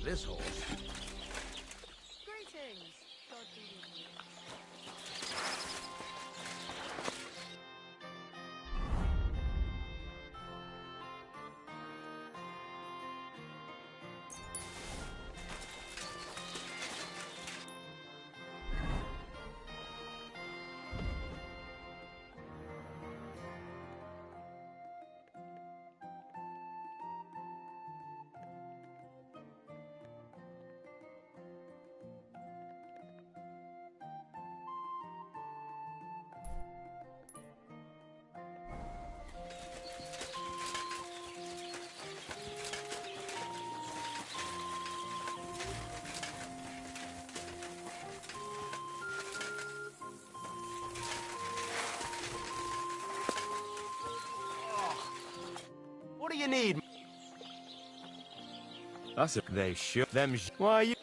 This horse. Greetings. God be with you. What do you need? That's it. They shoot them. Why are you?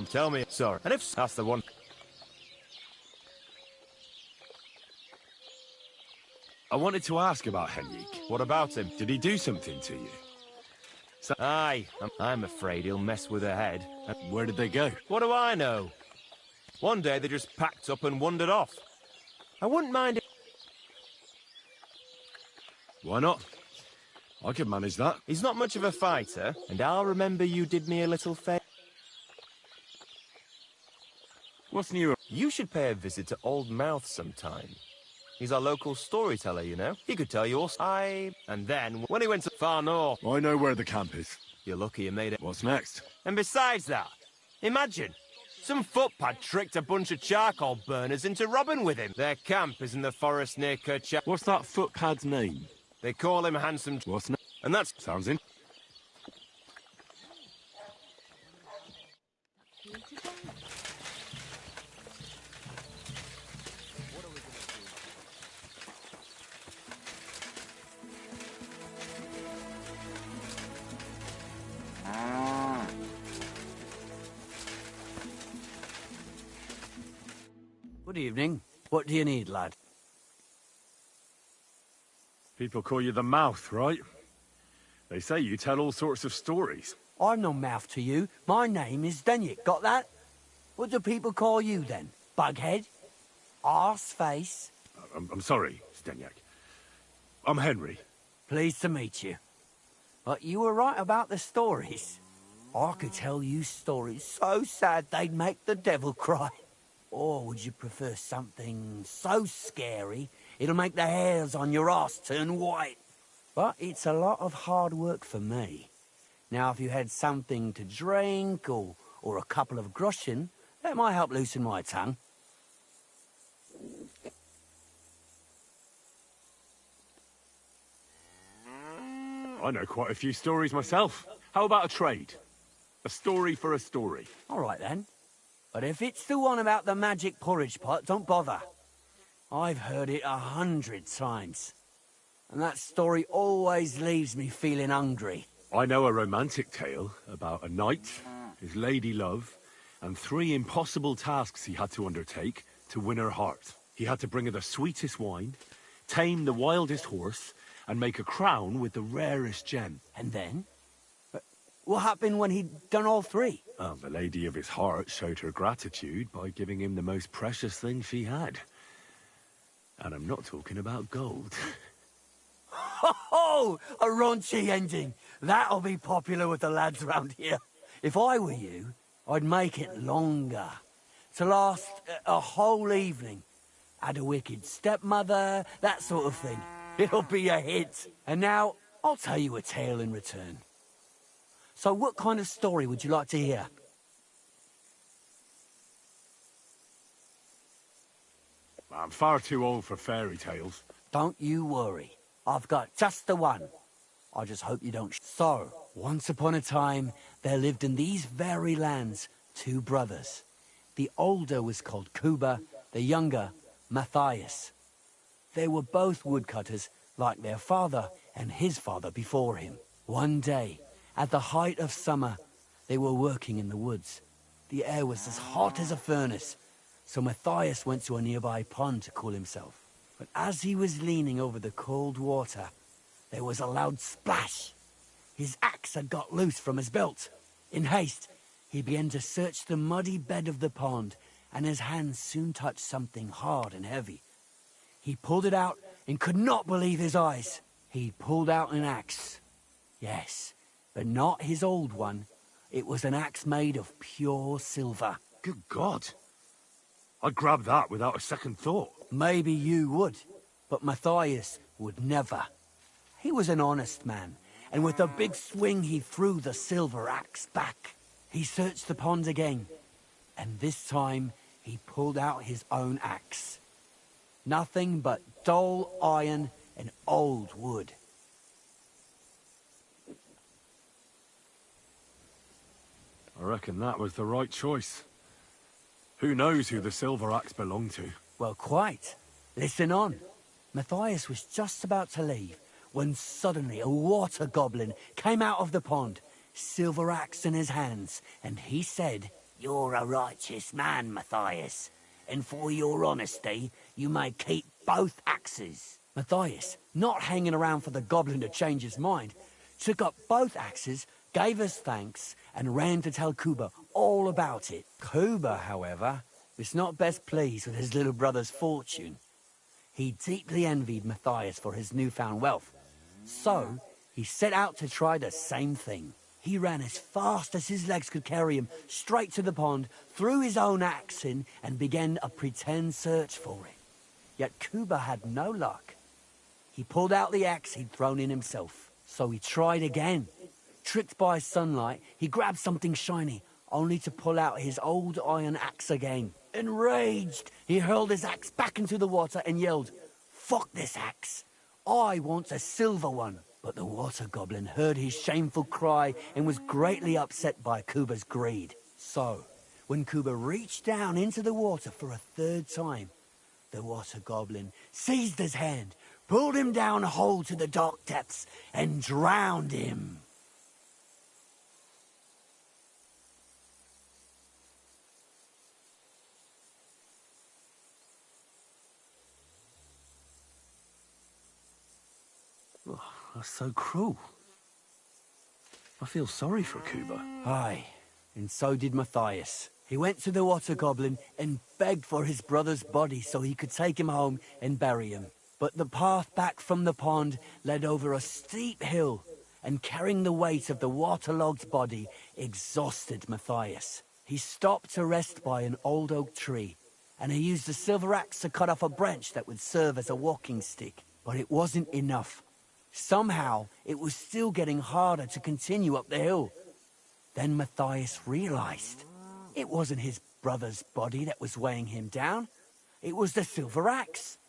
Tell me. Sorry. And if that's the one. I wanted to ask about Henrik. What about him? Did he do something to you? Aye. I'm afraid he'll mess with her head. Where did they go? What do I know? One day they just packed up and wandered off. I wouldn't mind it. Why not? I could manage that. He's not much of a fighter, and I'll remember you did me a little favor. What's new? You should pay a visit to Old Mouth sometime. He's our local storyteller, you know. He could tell you all. And then, when he went to far north... I know where the camp is. You're lucky you made it. What's next? And besides that, imagine, some footpad tricked a bunch of charcoal burners into robbing with him. Their camp is in the forest near Kircha. What's that footpad's name? They call him Handsome... What's next? And that's... Sounds in. Good evening. What do you need, lad? People call you the Mouth, right? They say you tell all sorts of stories. I'm no mouth to you. My name is Denyek. Got that? What do people call you then? Bughead? Arseface? I'm sorry, Stenyak. I'm Henry. Pleased to meet you. But you were right about the stories. I could tell you stories so sad they'd make the devil cry. Or would you prefer something so scary it'll make the hairs on your ass turn white? But it's a lot of hard work for me. Now, if you had something to drink or a couple of groschen, that might help loosen my tongue. I know quite a few stories myself. How about a trade? A story for a story. All right, then. But if it's the one about the magic porridge pot, don't bother. I've heard it 100 times. And that story always leaves me feeling hungry. I know a romantic tale about a knight, his lady love, and 3 impossible tasks he had to undertake to win her heart. He had to bring her the sweetest wine, tame the wildest horse, and make a crown with the rarest gem. And then? What happened when he'd done all 3? Well, the lady of his heart showed her gratitude by giving him the most precious thing she had. And I'm not talking about gold. Ho! A raunchy ending. That'll be popular with the lads round here. If I were you, I'd make it longer. To last a whole evening. Add a wicked stepmother, that sort of thing. It'll be a hit. And now, I'll tell you a tale in return. So what kind of story would you like to hear? I'm far too old for fairy tales. Don't you worry. I've got just the one. I just hope you don't... So, once upon a time, there lived in these very lands 2 brothers. The older was called Kuba, the younger, Matthias. They were both woodcutters, like their father and his father before him. One day, at the height of summer, they were working in the woods. The air was as hot as a furnace, so Matthias went to a nearby pond to cool himself. But as he was leaning over the cold water, there was a loud splash. His axe had got loose from his belt. In haste, he began to search the muddy bed of the pond, and his hands soon touched something hard and heavy. He pulled it out and could not believe his eyes. He pulled out an axe. Yes, but not his old one. It was an axe made of pure silver. Good God. I'd grab that without a second thought. Maybe you would, but Matthias would never. He was an honest man, and with a big swing he threw the silver axe back. He searched the pond again, and this time he pulled out his own axe. Nothing but dull iron and old wood. I reckon that was the right choice. Who knows who the silver axe belonged to? Well, quite. Listen on. Matthias was just about to leave when suddenly a water goblin came out of the pond, silver axe in his hands, and he said, "You're a righteous man, Matthias, and for your honesty, you may keep both axes." Matthias, not hanging around for the goblin to change his mind, took up both axes, gave us thanks, and ran to tell Kuba all about it. Kuba, however, was not best pleased with his little brother's fortune. He deeply envied Matthias for his newfound wealth, so he set out to try the same thing. He ran as fast as his legs could carry him straight to the pond, threw his own axe in, and began a pretend search for it. Yet Kuba had no luck. He pulled out the axe he'd thrown in himself, so he tried again. Tricked by sunlight, he grabbed something shiny, only to pull out his old iron axe again. Enraged, he hurled his axe back into the water and yelled, "Fuck this axe! I want a silver one!" But the water goblin heard his shameful cry and was greatly upset by Kuba's greed. So, when Kuba reached down into the water for a third time, the water goblin seized his hand, pulled him down whole to the dark depths, and drowned him. Oh, that's so cruel. I feel sorry for Kuba. Aye, and so did Matthias. He went to the water goblin and begged for his brother's body so he could take him home and bury him. But the path back from the pond led over a steep hill, and carrying the weight of the waterlogged body exhausted Matthias. He stopped to rest by an old oak tree, and he used a silver axe to cut off a branch that would serve as a walking stick. But it wasn't enough. Somehow, it was still getting harder to continue up the hill. Then Matthias realized it wasn't his brother's body that was weighing him down. It was the silver axe.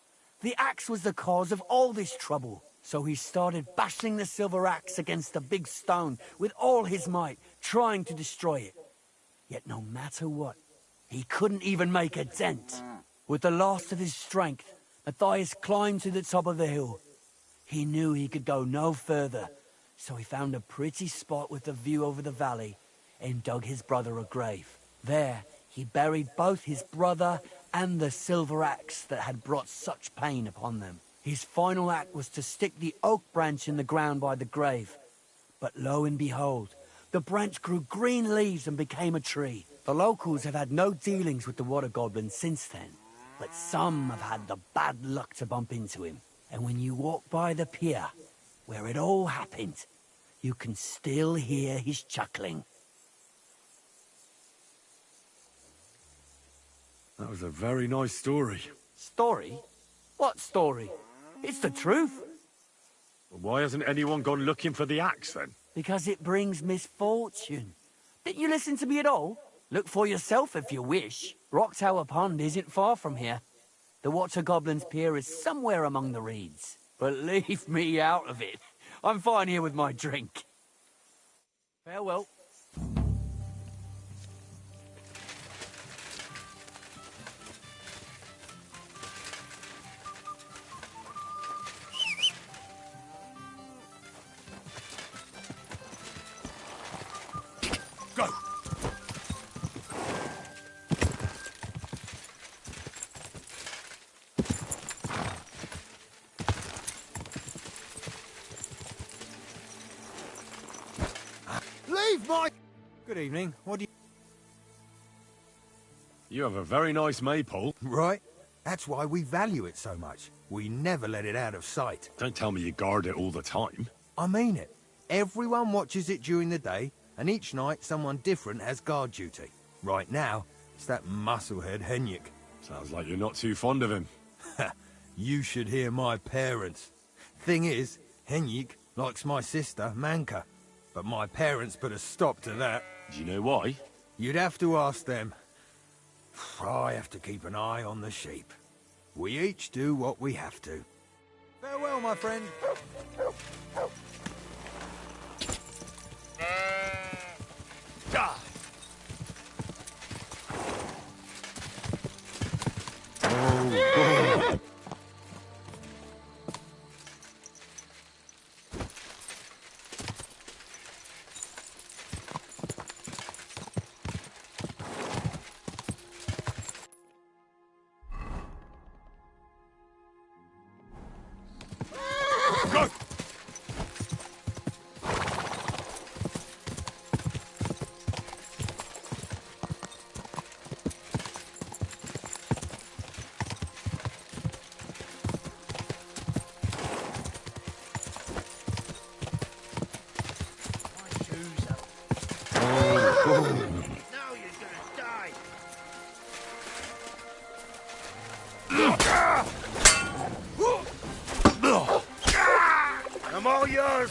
The axe was the cause of all this trouble. So he started bashing the silver axe against a big stone with all his might, trying to destroy it. Yet no matter what, he couldn't even make a dent. With the last of his strength, Matthias climbed to the top of the hill. He knew he could go no further, so he found a pretty spot with a view over the valley and dug his brother a grave. There, he buried both his brother and the silver axe that had brought such pain upon them. His final act was to stick the oak branch in the ground by the grave. But lo and behold, the branch grew green leaves and became a tree. The locals have had no dealings with the water goblin since then, but some have had the bad luck to bump into him. And when you walk by the pier, where it all happened, you can still hear his chuckling. That was a very nice story. Story? What story? It's the truth. But why hasn't anyone gone looking for the axe then? Because it brings misfortune. Didn't you listen to me at all? Look for yourself if you wish. Rock Tower Pond isn't far from here. The Water Goblin's pier is somewhere among the reeds. But leave me out of it. I'm fine here with my drink. Farewell. Go! Leave my... Good evening. What do you... You have a very nice maypole. Right. That's why we value it so much. We never let it out of sight. Don't tell me you guard it all the time. I mean it. Everyone watches it during the day, and each night someone different has guard duty. Right now, it's that musclehead Henrik. Sounds like you're not too fond of him. You should hear my parents. Thing is, Henrik likes my sister, Manka. But my parents put a stop to that. Do you know why? You'd have to ask them. I have to keep an eye on the sheep. We each do what we have to. Farewell, my friend. I'm all yours.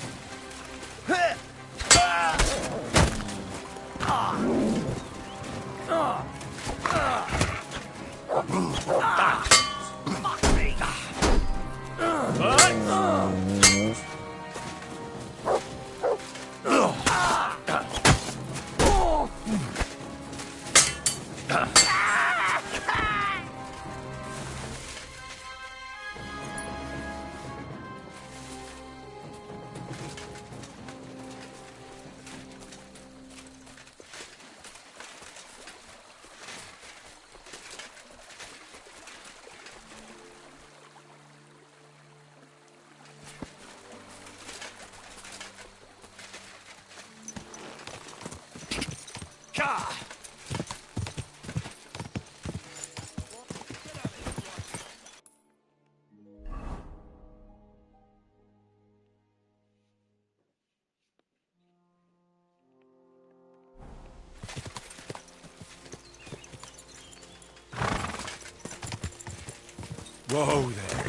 Whoa there.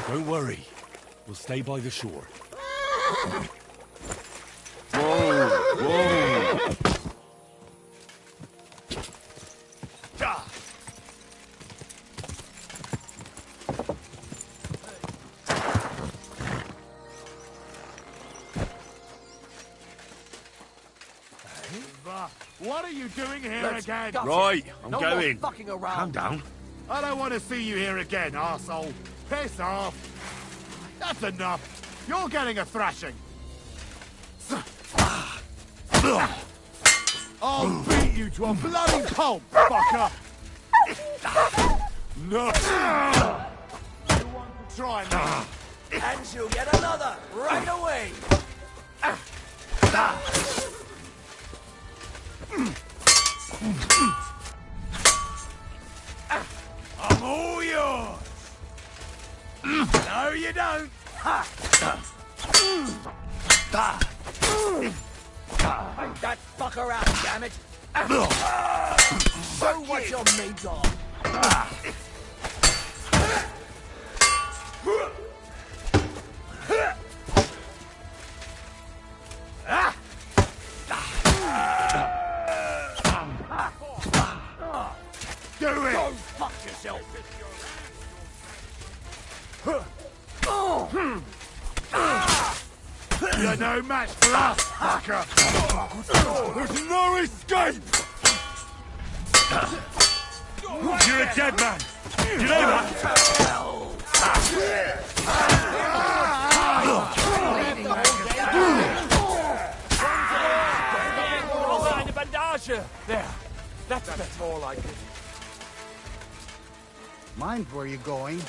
Don't worry. We'll stay by the shore. Whoa! Whoa! What are you doing here again? Right, I'm No going. more fucking around. Calm down. I don't want to see you here again, arsehole. Piss off. That's enough. You're getting a thrashing. I'll beat you to a bloody pulp, fucker. No. You want to try me? And you'll get another right away. I'm all yours. No, you don't. Take that fucker out, damn it. Show what you're made of. Do it. Go fuck yourself. You're no match for us, fucker. There's no escape. You're a dead man. You know that? There. That's more like it. Mind where you're going.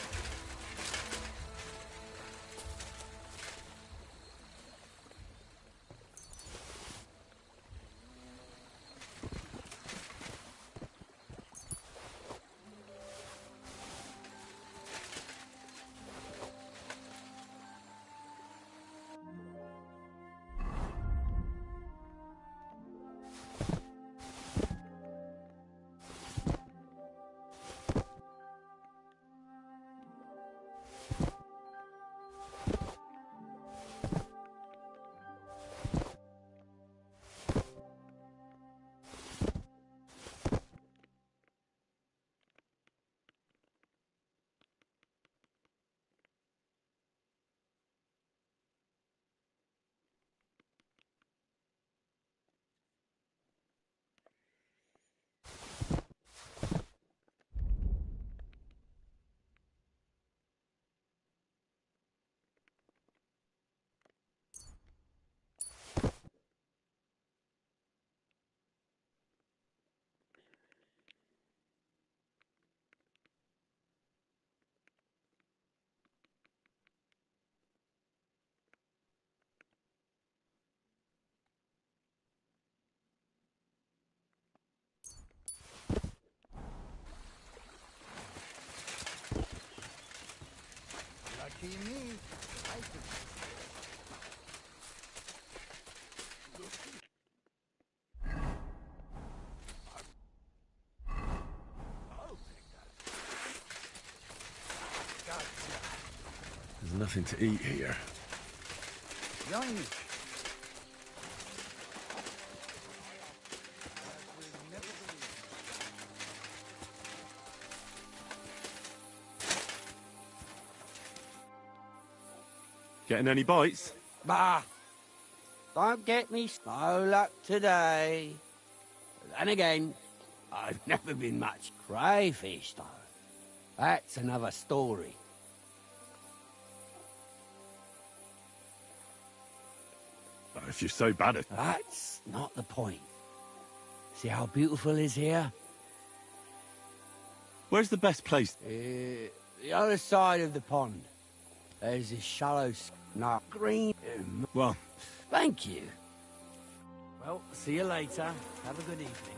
nothing to eat here. Young. Getting any bites? Bah! Don't get me no luck today. Then again, I've never been much crayfish, though. That's another story. If you're so bad at... That's not the point. See how beautiful it is here? Where's the best place? The other side of the pond. There's this shallow, not green. Well, Thank you. Well, see you later. Have a good evening.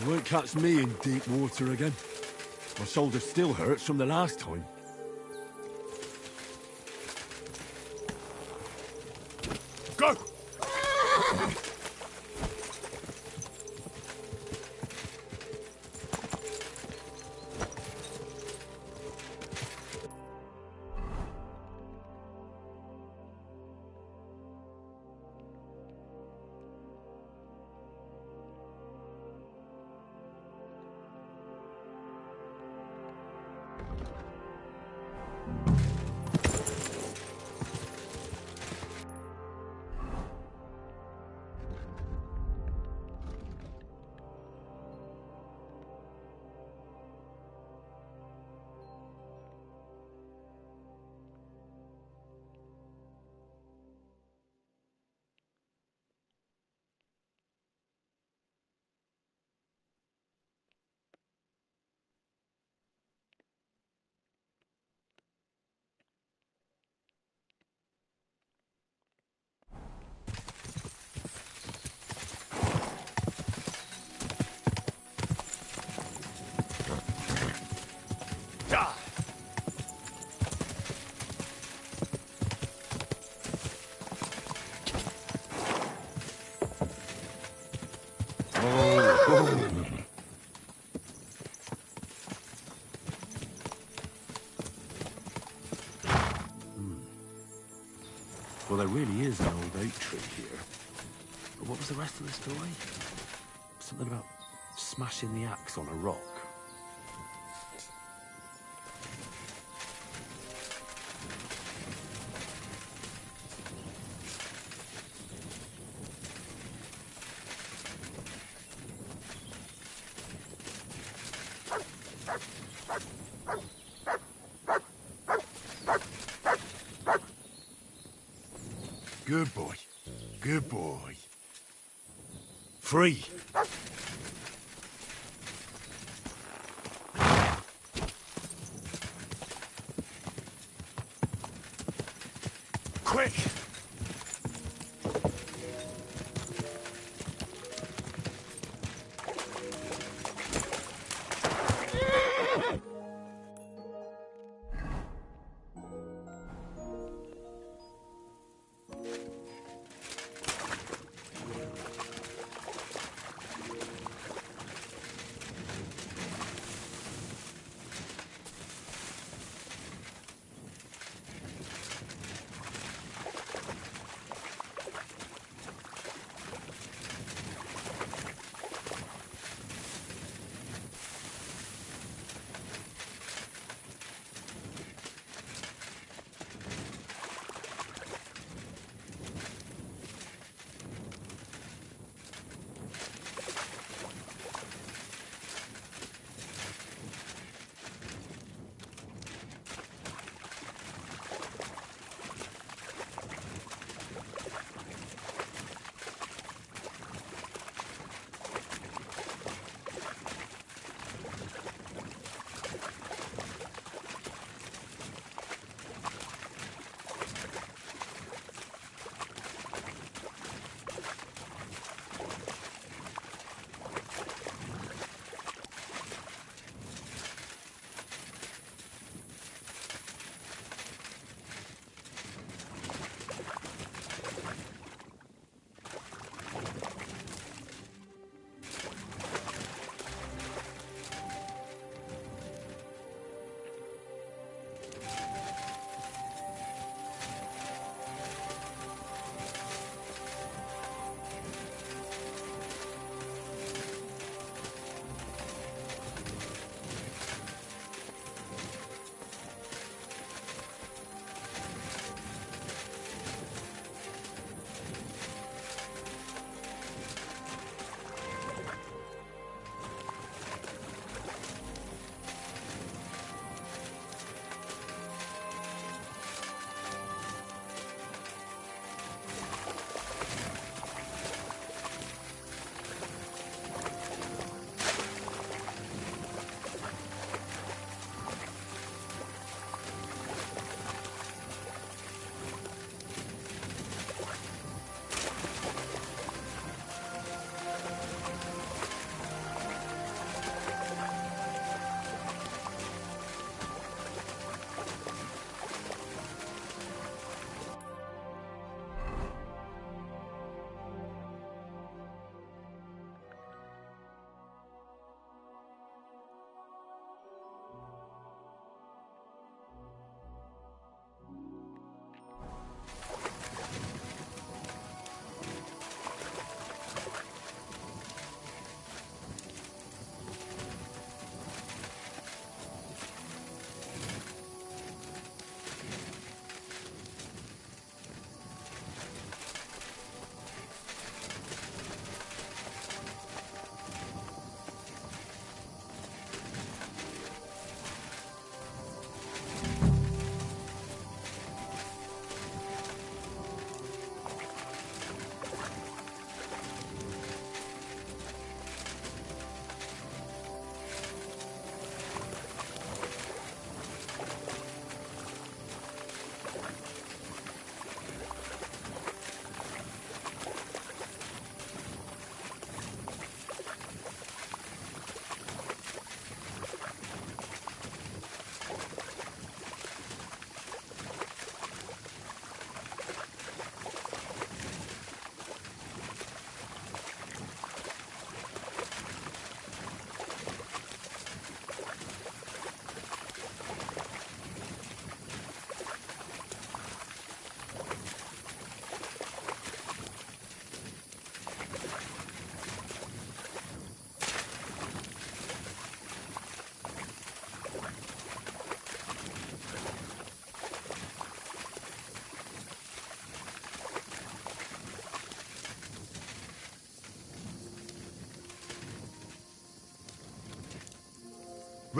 you won't catch me in deep water again. My shoulder still hurts from the last time. Go! Well, there really is an old oak tree here. But what was the rest of the story? Something about smashing the axe on a rock. Good boy. Good boy. Free. Quick!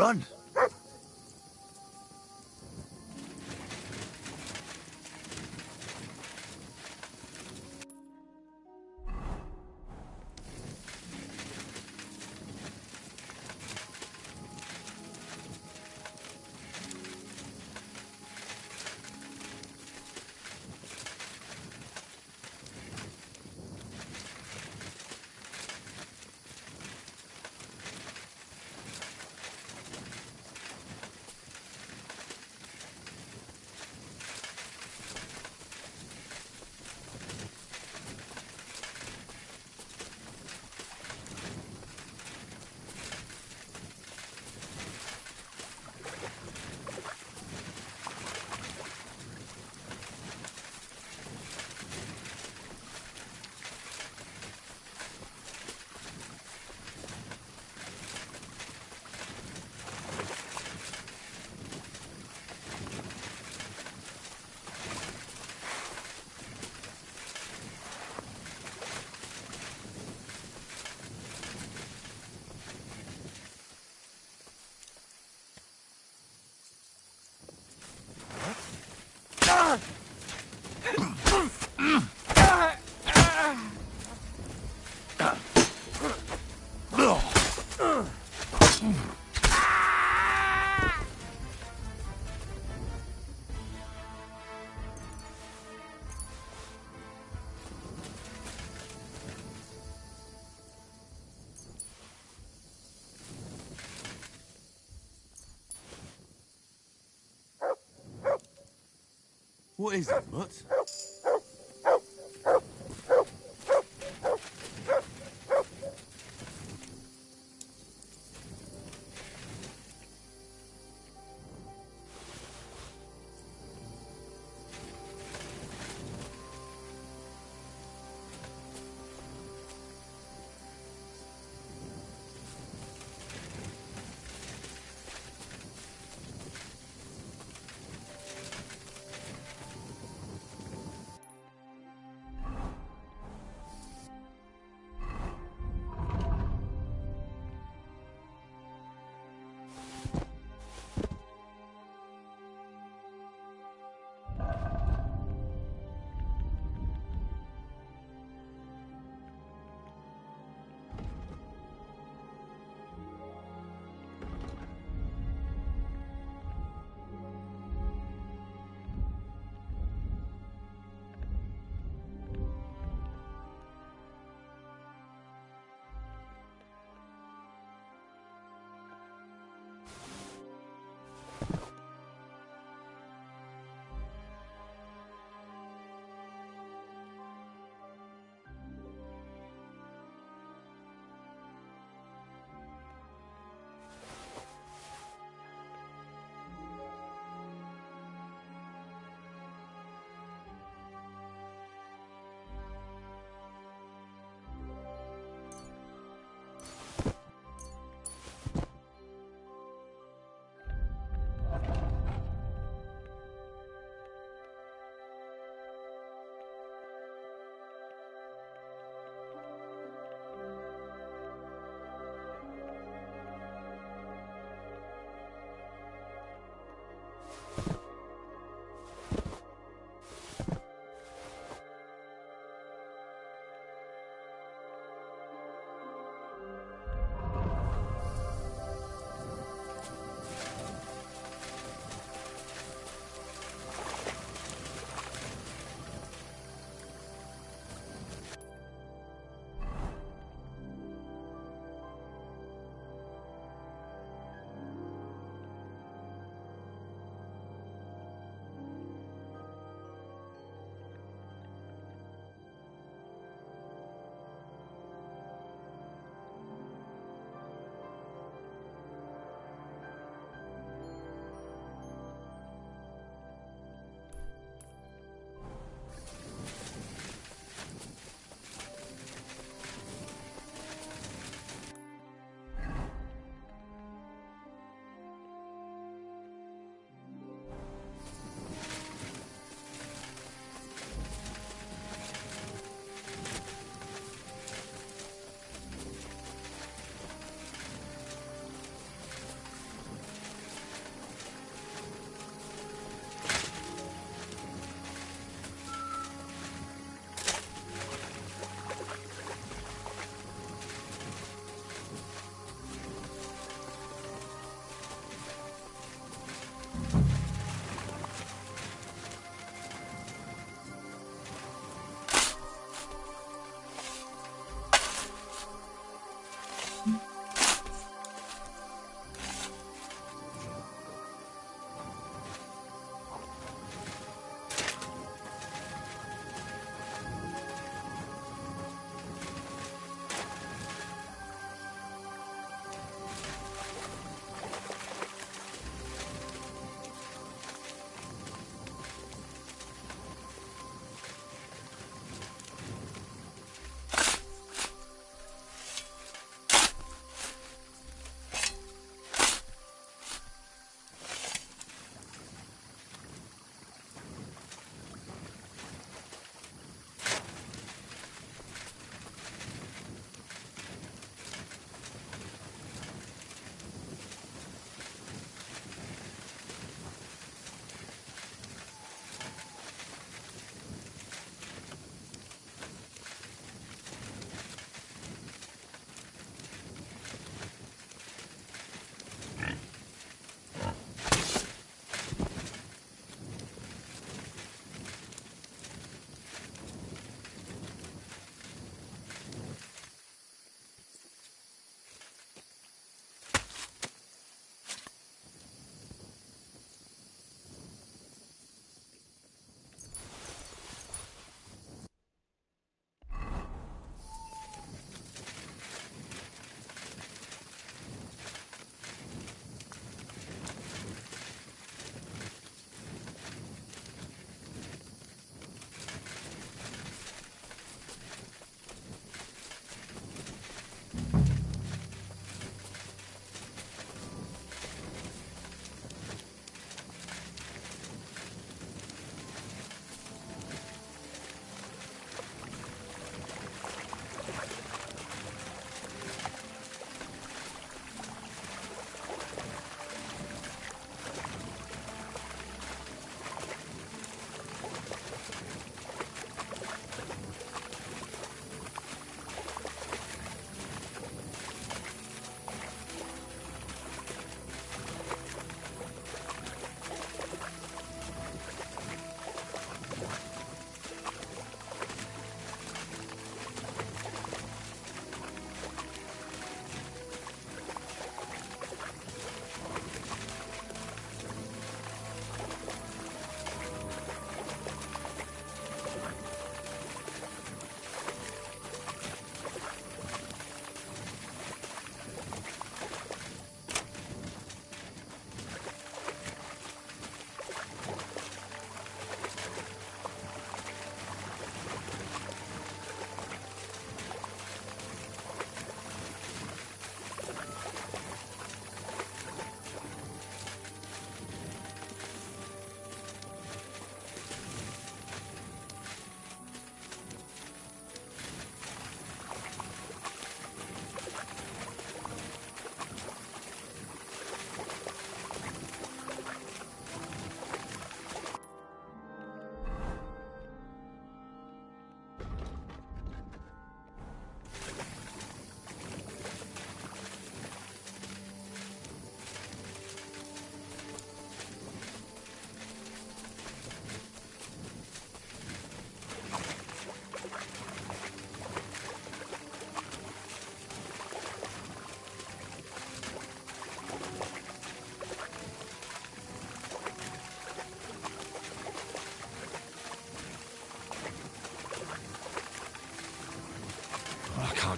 Run! What is it, Mutt?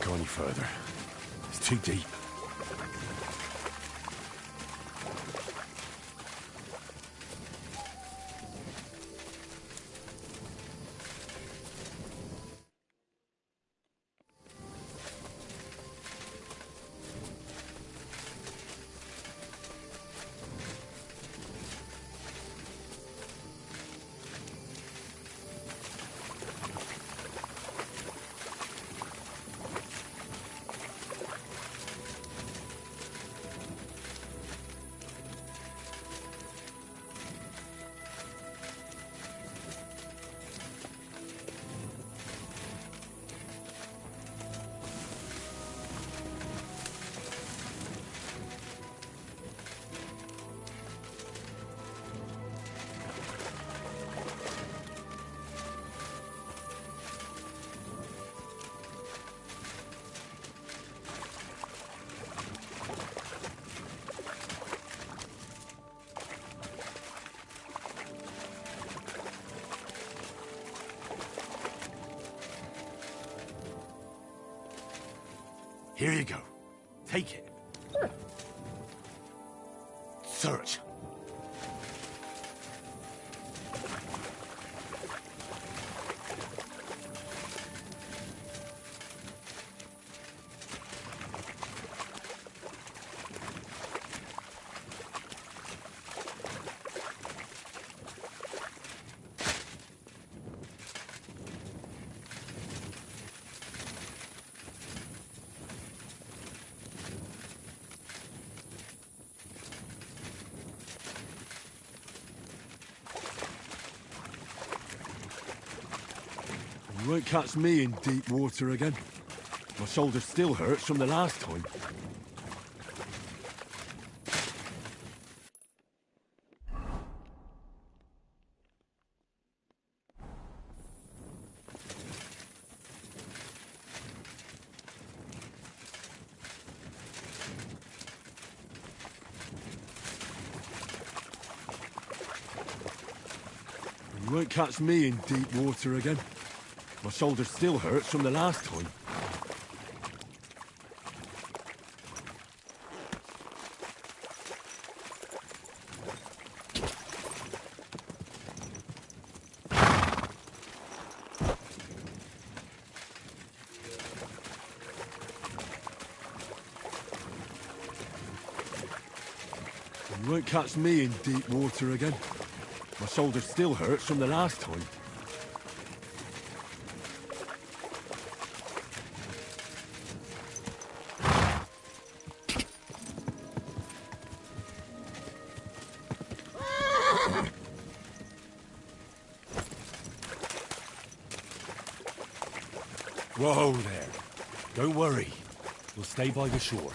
go any further. It's too deep. Here you go. Take it. Search. You won't catch me in deep water again. My shoulder still hurts from the last time. You won't catch me in deep water again. My shoulder still hurts from the last time. You won't catch me in deep water again. My shoulder still hurts from the last time. Whoa there. Don't worry. We'll stay by the shore.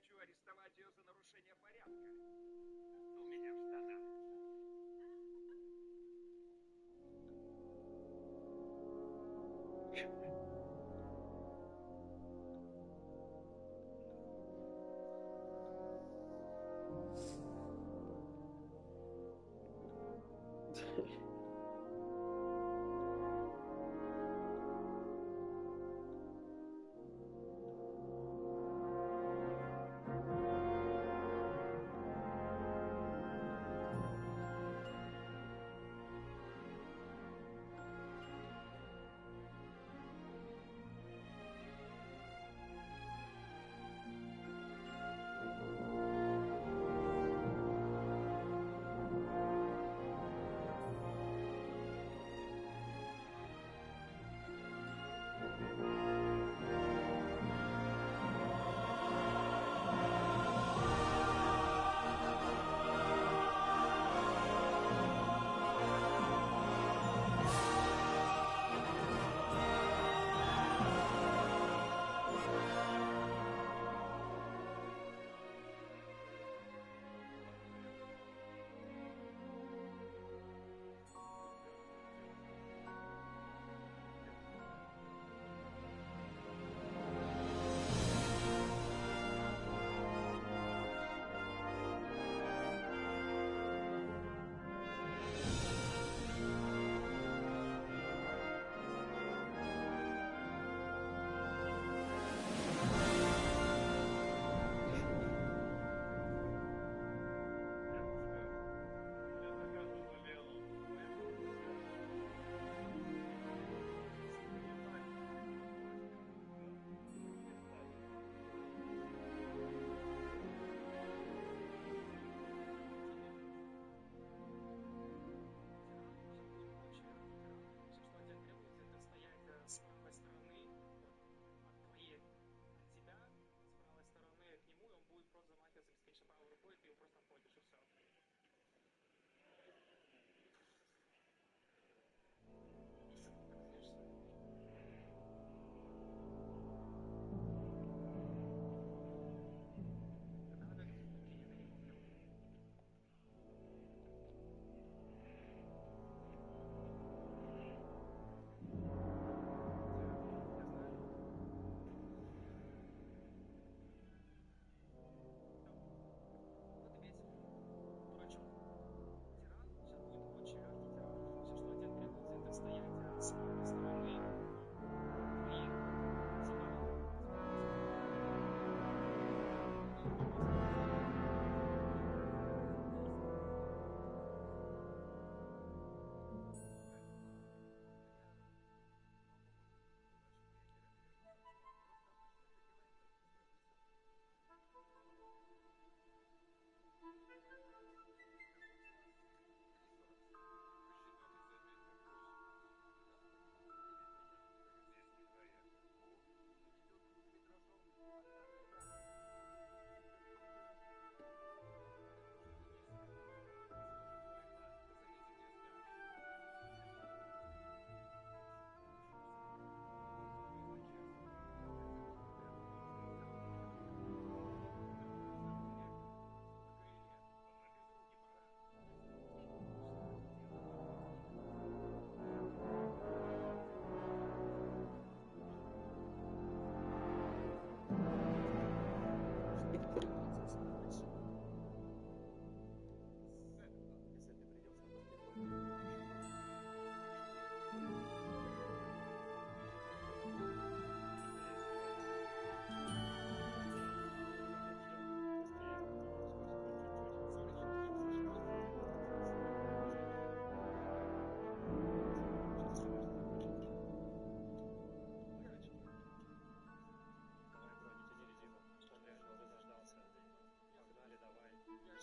хочу арестовать ее за нарушение порядка. У меня в штанах. С правой стороны от твоей, от тебя, с правой стороны к нему, и он будет просто замахиваться бесконечно правой рукой, и ты его просто отходишь, и все.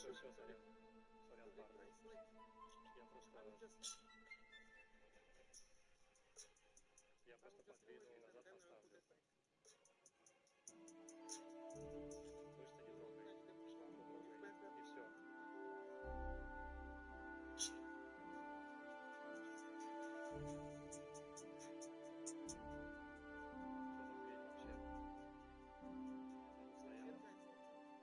Все, сорян. Сорян, парни. Я просто подвину и назад поставлю. Слышите, не трогай. Шлангу трогай. И все. Что за хрень вообще? Она тут стояла.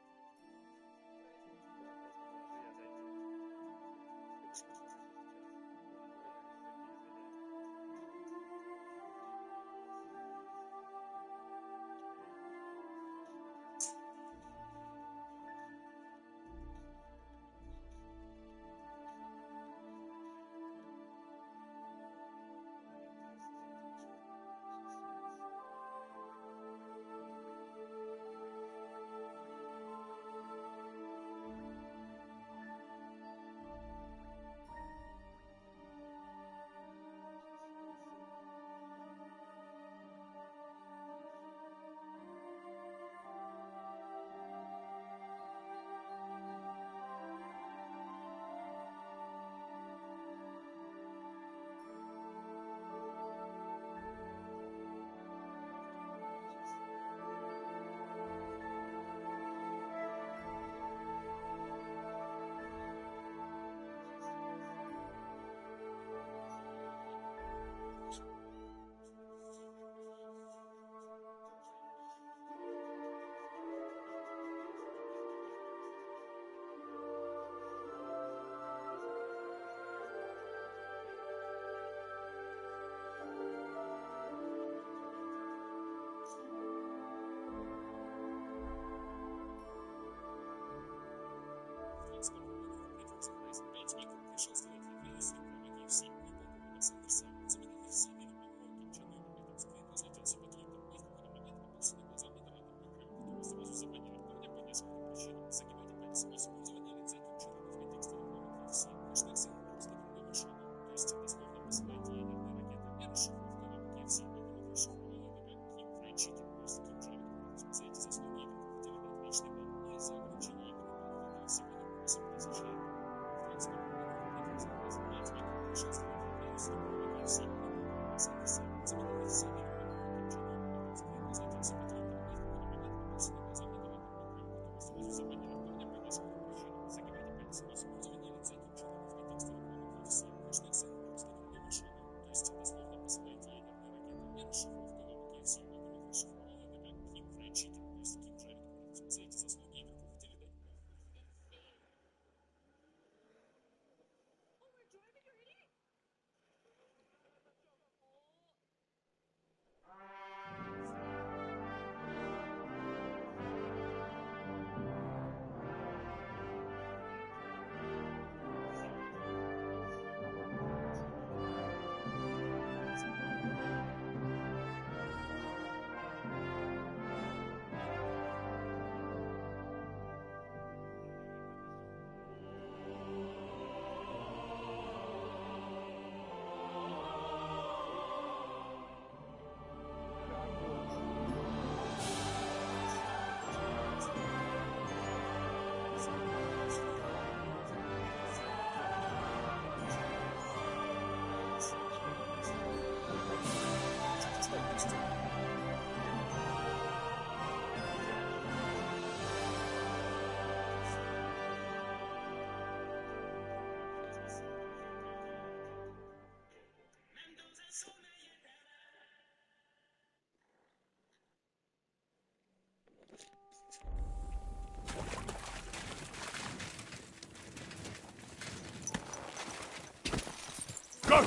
Go!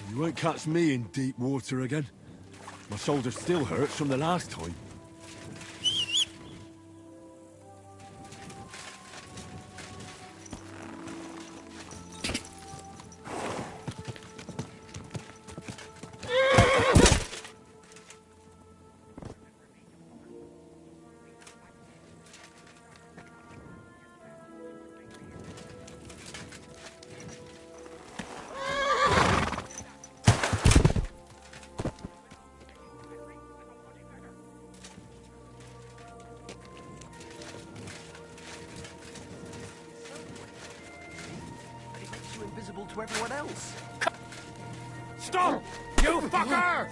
You won't catch me in deep water again. My shoulder still hurts from the last time. Invisible to everyone else. Stop! You fucker!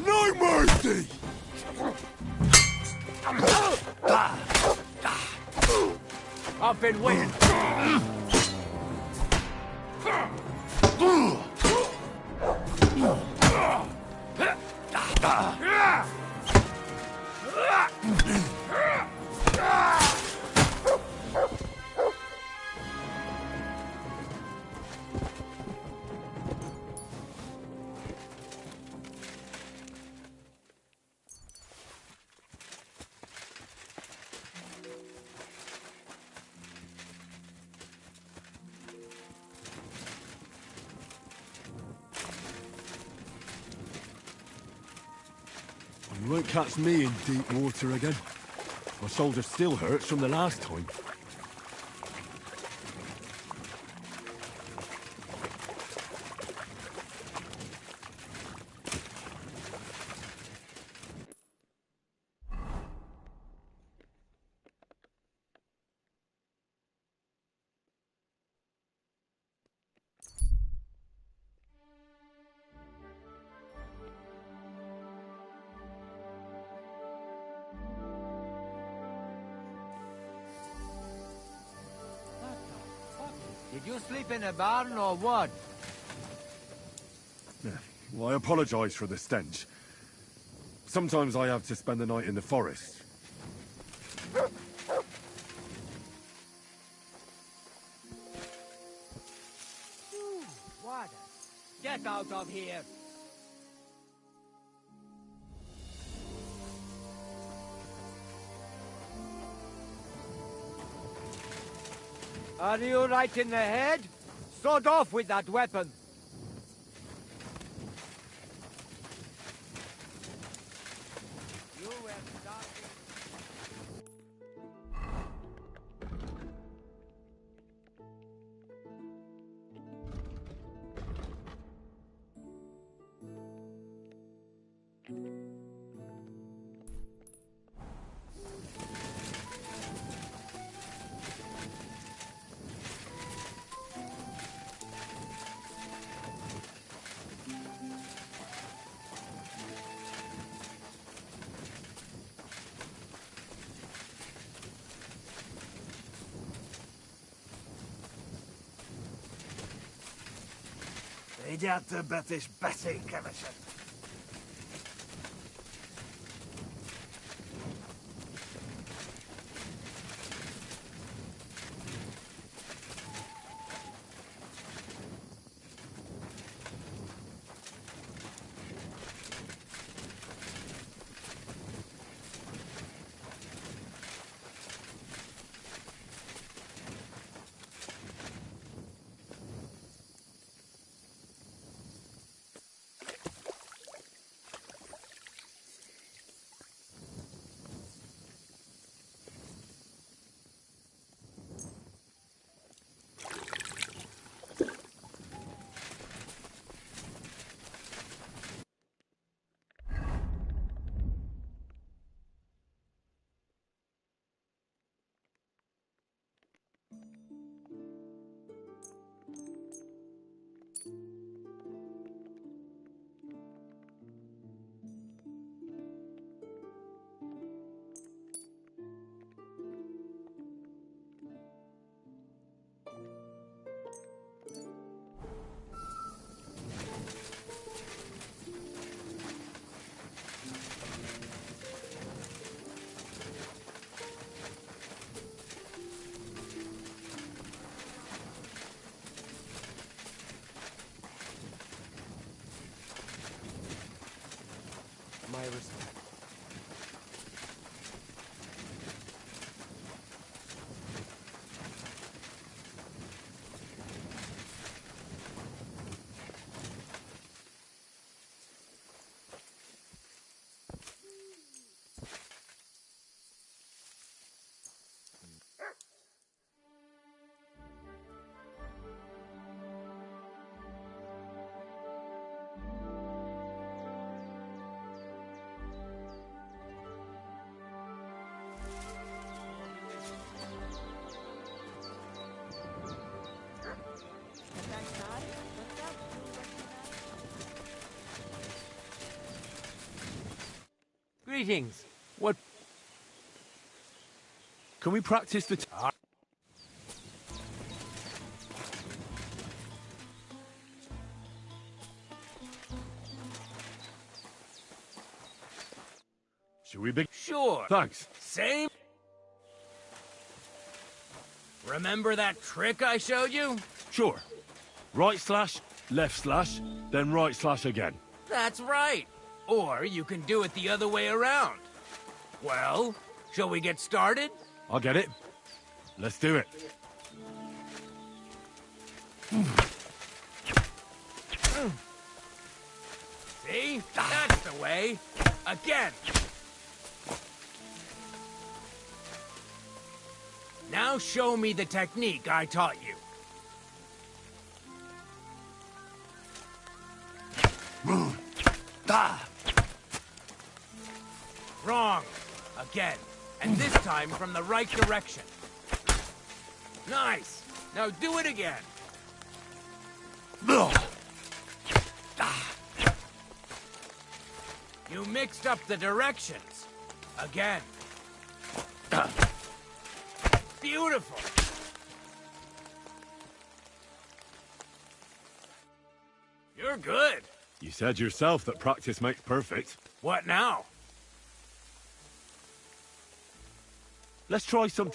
No mercy! I've been waiting. You won't catch me in deep water again. My shoulder still hurts from the last time. Did you sleep in a barn or what? Well, I apologise for the stench. Sometimes I have to spend the night in the forest. Water. Get out of here! Are you right in the head? Sod off with that weapon. You were starting... Idziaty betyś besej kemyszen. My respect. Greetings. What? Can we practice the... Should we begin? Sure. Thanks. Same. Remember that trick I showed you? Sure. Right slash, left slash, then right slash again. That's right. Or you can do it the other way around. Well, shall we get started? I'll get it. Let's do it. See? That's the way. Again. Now show me the technique I taught you. Wrong. Again. And this time from the right direction. Nice. Now do it again. You mixed up the directions. Again. Beautiful. You're good. You said yourself that practice makes perfect. What now? Let's try some...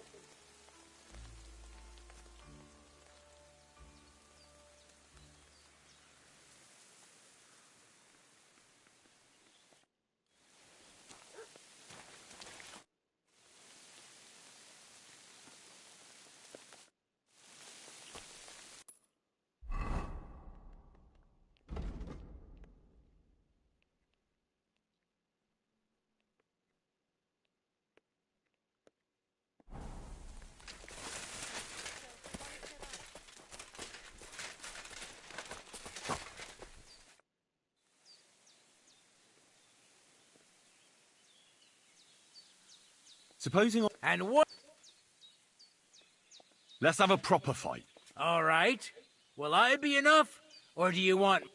Supposing... And what? Let's have a proper fight. All right. Will I be enough? Or do you want...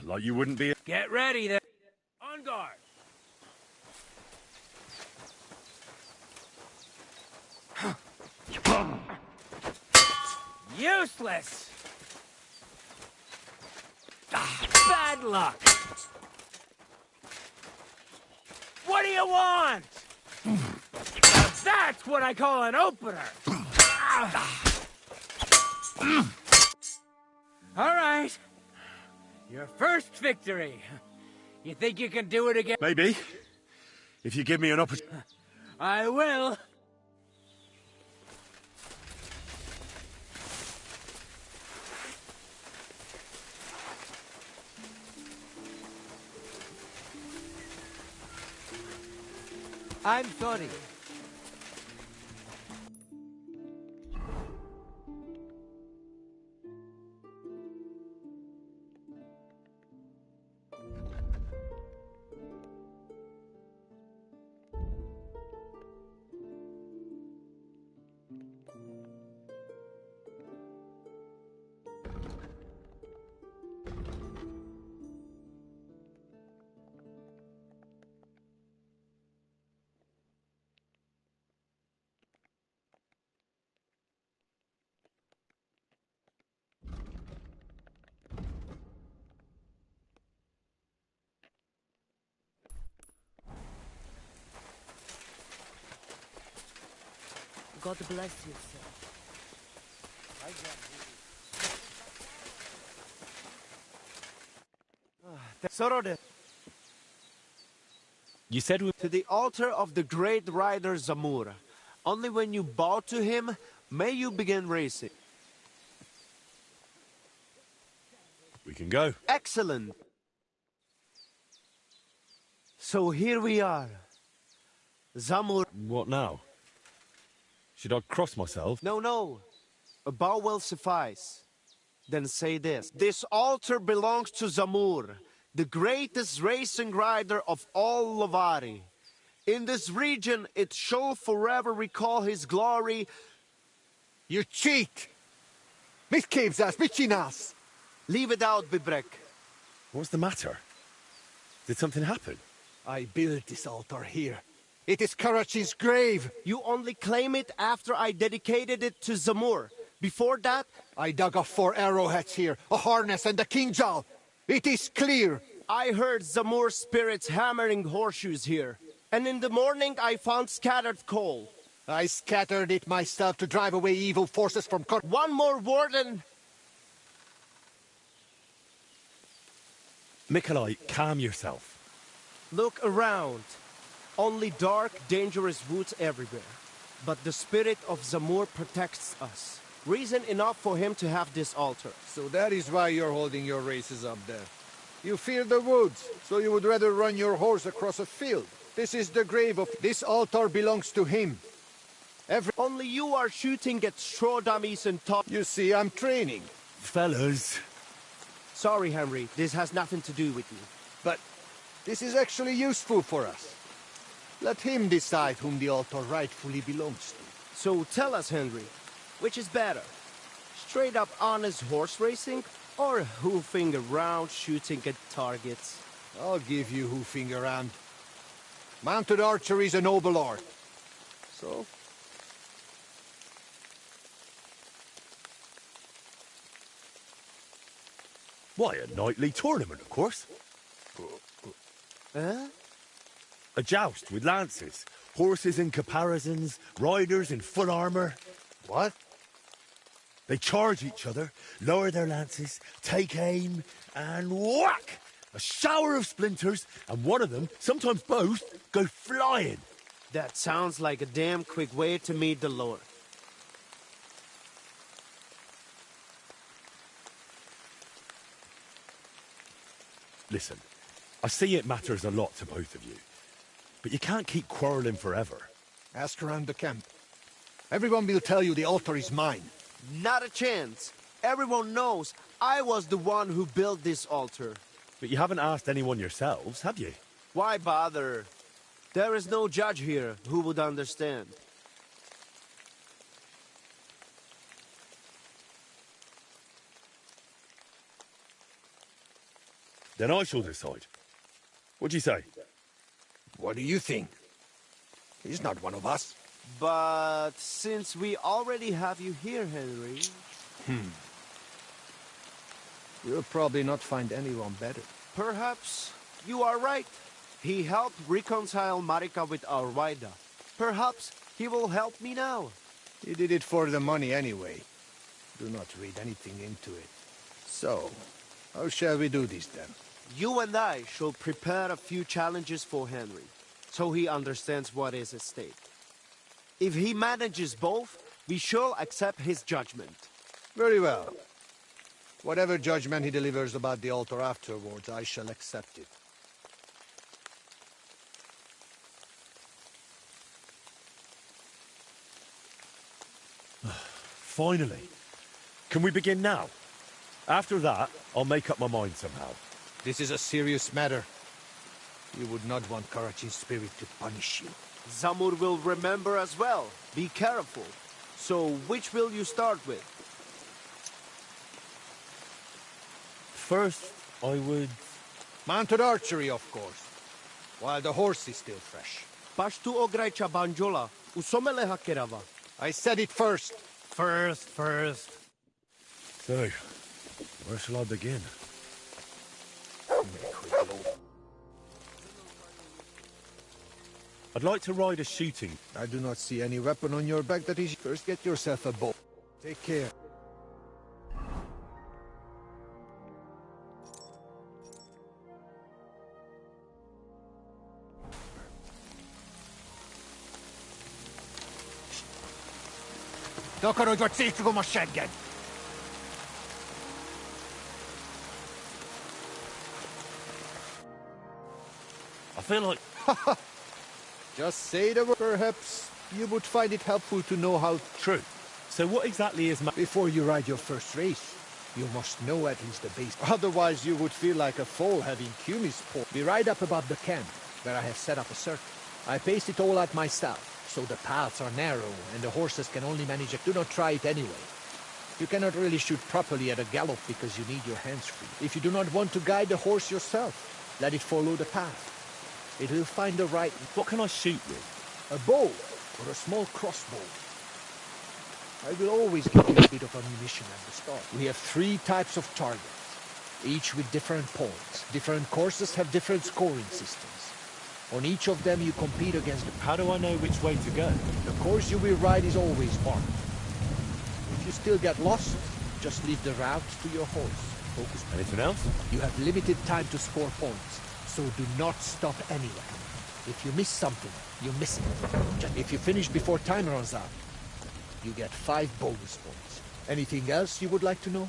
Like you wouldn't be... Get ready then. On guard. Useless! Bad luck! What do you want? Now that's what I call an opener! All right. Your first victory. You think you can do it again? Maybe. If you give me an opportunity... I will. I'm sorry. God bless you, sir. Sorode, You said we... to the altar of the great rider Zamur. Only when you bow to him, may you begin racing. We can go. Excellent. So here we are. Zamur. What now? Should I cross myself? No. A bow will suffice. Then say this. This altar belongs to Zamur, the greatest racing rider of all Lavari. In this region, it shall forever recall his glory. You cheat! Mitkevzas, Michinas! Leave it out, Bibrek. What's the matter? Did something happen? I built this altar here. It is Karachin's grave. You only claim it after I dedicated it to Zamur. Before that, I dug up 4 arrowheads here, a harness and a kingjal. It is clear. I heard Zamur spirits hammering horseshoes here. And in the morning, I found scattered coal. I scattered it myself to drive away evil forces from One more word and... Mikolai, calm yourself. Look around. Only dark, dangerous woods everywhere. But the spirit of Zamur protects us. Reason enough for him to have this altar. So that is why you're holding your races up there. You fear the woods, so you would rather run your horse across a field. This is the grave of... This altar belongs to him. Only you are shooting at straw dummies and top... You see, I'm training. Fellas. Sorry, Henry. This has nothing to do with you. But this is actually useful for us. Let him decide whom the altar rightfully belongs to. So tell us, Henry, which is better? Straight up honest horse racing, or hoofing around shooting at targets? I'll give you hoofing around. Mounted archery is a noble art. So... Why, a nightly tournament, of course. Huh? A joust with lances, horses in caparisons, riders in full armor. What? They charge each other, lower their lances, take aim, and whack! A shower of splinters, and one of them, sometimes both, go flying. That sounds like a damn quick way to meet the Lord. Listen, I see it matters a lot to both of you. But you can't keep quarreling forever. Ask around the camp. Everyone will tell you the altar is mine. Not a chance. Everyone knows I was the one who built this altar. But you haven't asked anyone yourselves, have you? Why bother? There is no judge here who would understand. Then I shall decide. What do you say? What do you think? He's not one of us. But since we already have you here, Henry... You'll probably not find anyone better. Perhaps you are right. He helped reconcile Marika with Arwaida. Perhaps he will help me now. He did it for the money anyway. Do not read anything into it. So, how shall we do this then? You and I shall prepare a few challenges for Henry, so he understands what is at stake. If he manages both, we shall accept his judgment. Very well. Whatever judgment he delivers about the altar afterwards, I shall accept it. Finally. Can we begin now? After that, I'll make up my mind somehow. This is a serious matter. You would not want Karachi's spirit to punish you. Zamur will remember as well. Be careful. So, which will you start with? First, I would... Mounted archery, of course. While the horse is still fresh. Pashtu ograjcha banjola, usomele hakerava. I said it first. First. So, where shall I begin? I'd like to ride a shooting. I do not see any weapon on your back that is... First get yourself a bow. Take care. Takarodj, vagy szétfogom a segged! I feel like... Just say the word. Perhaps you would find it helpful to know how... True. So what exactly is Before you ride your first race, you must know at least the base. Otherwise you would feel like a foal having Kumi's paw. We ride up above the camp, where I have set up a circle. I paced it all out myself. So the paths are narrow, and the horses can only manage it. Do not try it anyway. You cannot really shoot properly at a gallop because you need your hands free. If you do not want to guide the horse yourself, let it follow the path. It will find the right... What can I shoot with? A bow, or a small crossbow. I will always give you a bit of ammunition at the start. We have 3 types of targets, each with different points. Different courses have different scoring systems. On each of them you compete against... How do I know which way to go? The course you will ride is always marked. If you still get lost, just leave the route to your horse. Focus. Anything else? You have limited time to score points, so do not stop anywhere. If you miss something, you miss it. If you finish before time runs out, you get 5 bonus points. Anything else you would like to know?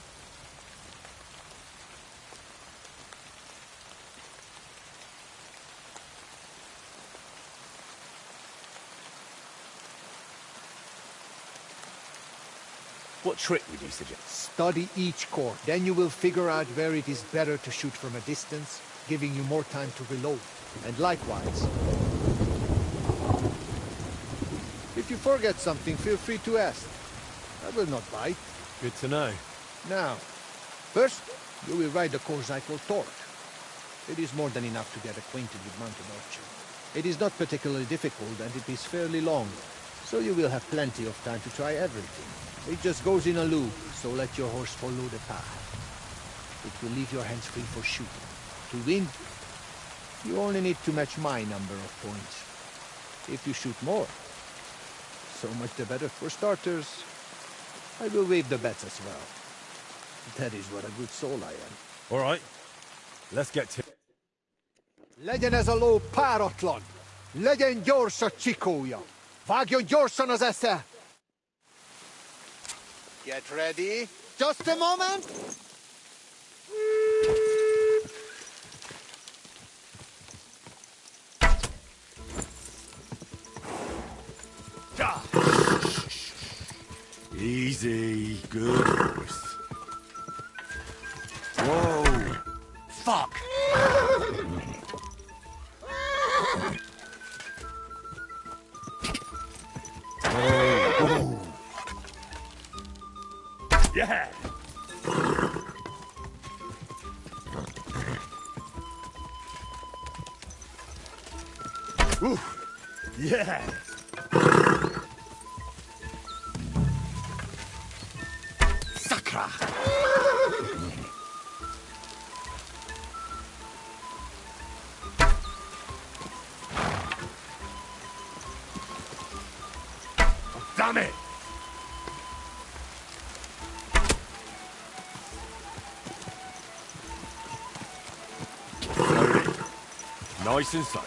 What trick would you suggest? Study each course. Then you will figure out where it is better to shoot from a distance, giving you more time to reload. And likewise. If you forget something, feel free to ask. I will not bite. Good to know. Now, first, you will ride the course I call Torque. It is more than enough to get acquainted with mounted archery. It is not particularly difficult and it is fairly long, so you will have plenty of time to try everything. It just goes in a loop, so let your horse follow the path. It will leave your hands free for shooting. To win, you only need to match my number of points. If you shoot more, so much the better. For starters, I will waive the bets as well. That is what a good soul I am. All right. Let's get to... Legyen ez a ló páratlan! Legyen gyors a csikója! Vágjon gyorsan az esze! Get ready. Just a moment! Easy. Good horse. Whoa. Fuck! Yeah! Ooh! Yeah! Sacra! Damn it! Slowly. Nice and slow.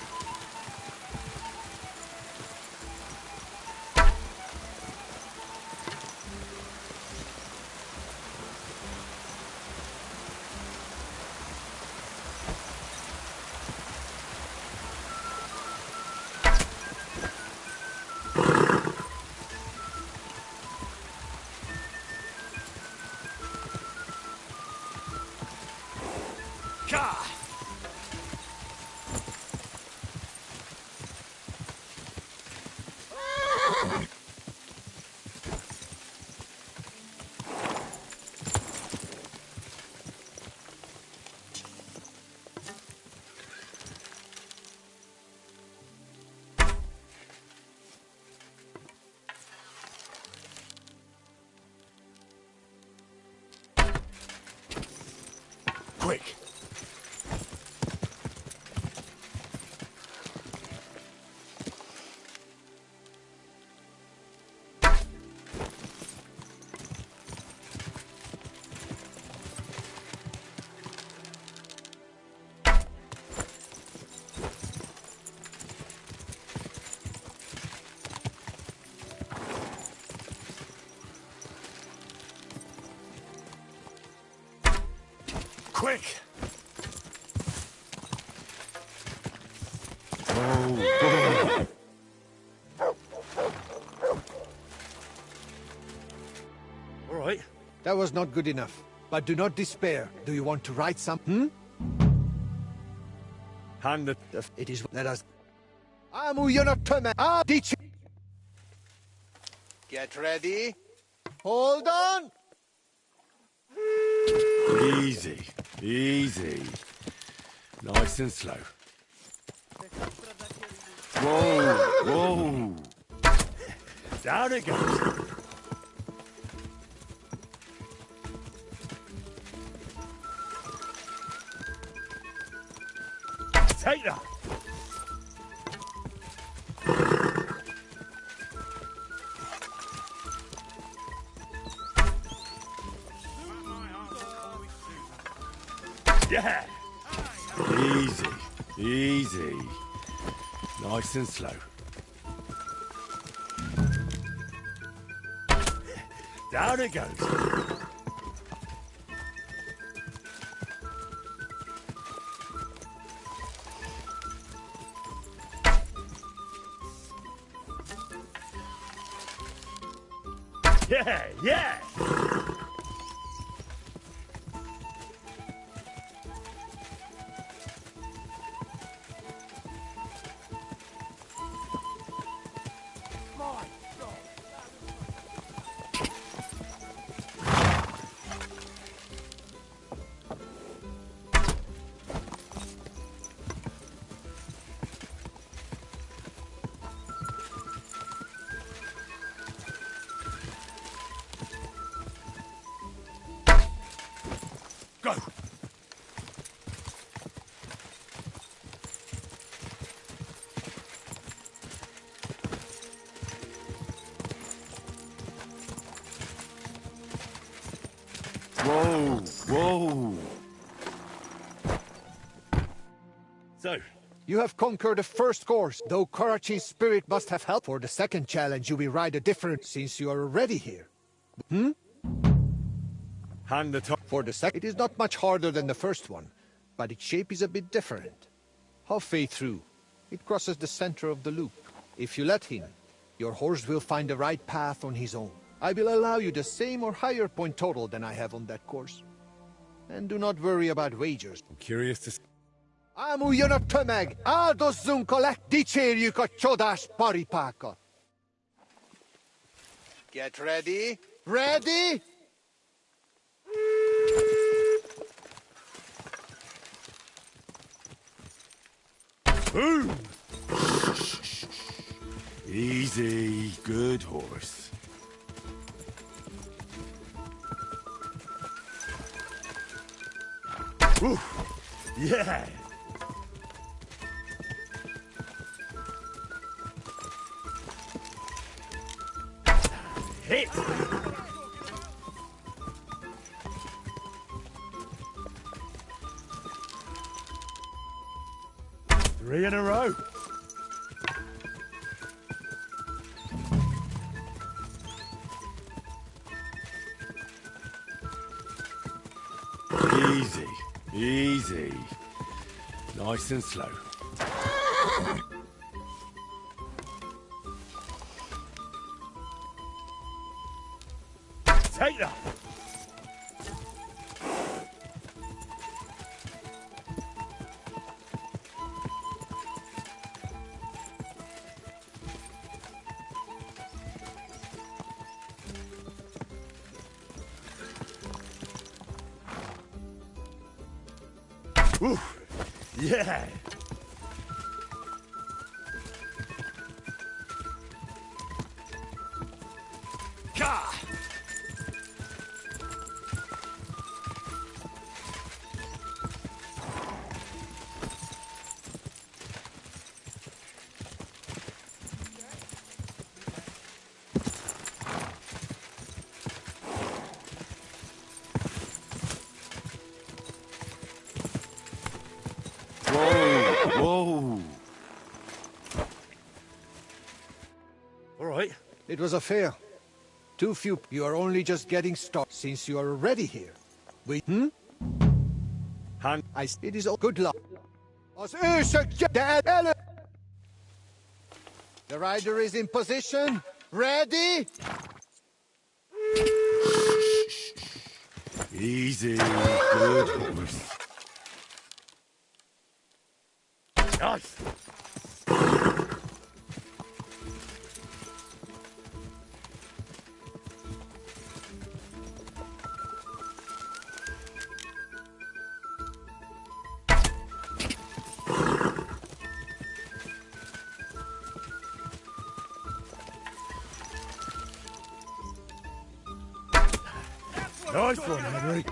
Ka! Quick! Quick! All right. That was not good enough. But do not despair. Do you want to write some? Hand the... It is. Let us. Amu Yonatome. Get ready. Hold on. Easy. Easy. Nice and slow. Whoa! Whoa! Down it goes. Take that! Yeah! Easy, easy. Nice and slow. Down it goes. Yeah, yeah! Go! Whoa! Whoa! So, You have conquered the first course, though Karachi's spirit must have helped. For the second challenge, you will ride a different since you are already here. hand the top. For the second, it is not much harder than the first one, but its shape is a bit different. Halfway through, it crosses the center of the loop. If you let him, your horse will find the right path on his own. I will allow you the same or higher point total than I have on that course. And do not worry about wagers. I'm curious to... Amu jönök tömeg! Áldozzunk a dicsérjük a csodás paripákat! Get ready. Ready? Boom! Easy, good horse. Oof. Yeah! Hit! 3 in a row. Easy, easy. Nice and slow. Take that! Oof. Yeah! Gah! Whoa! All right. It was a fair. Too few. You are only just getting started since you are already here. We. Hang. It is all good luck. The rider is in position. Ready? Easy, good horse. Nice. Nice one, Henry.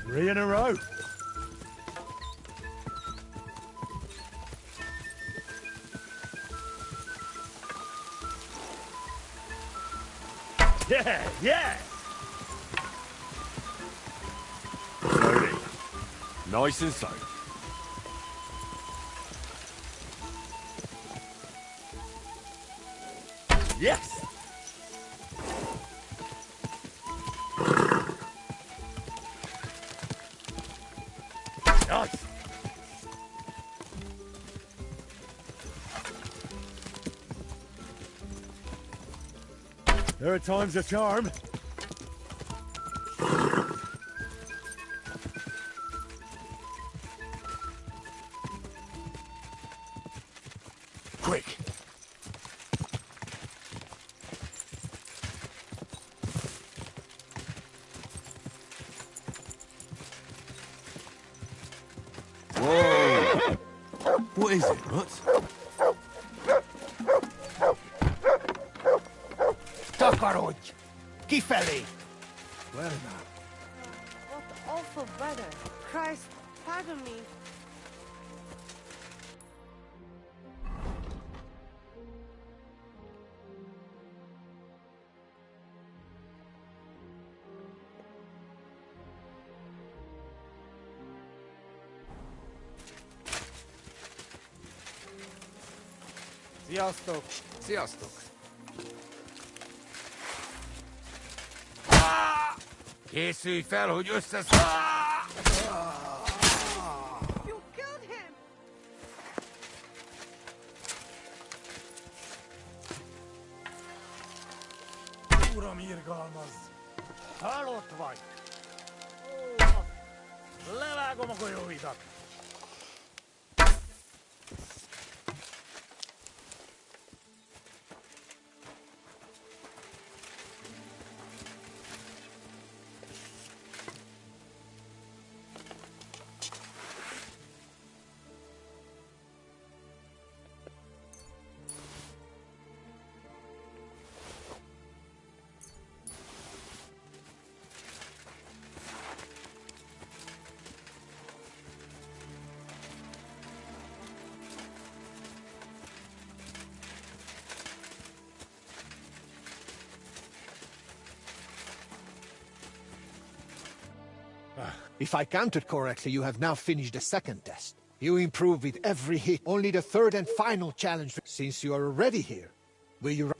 Three in a row. Yeah, yeah. Slowly. Nice and slow. Yes! Nice! There are times a charm. Quick! Whoa! What is it, Nuts? Takarodj! Kifelé! Well now. What awful weather. Christ, pardon me. Sziasztok! Sziasztok! Készülj fel, hogy összesz... You killed him! Uram, irgalmaz! Halott vagy! Levágom a golyóidat! If I counted correctly, you have now finished the second test. You improve with every hit. Only the third and final challenge. Since you are already here, will you...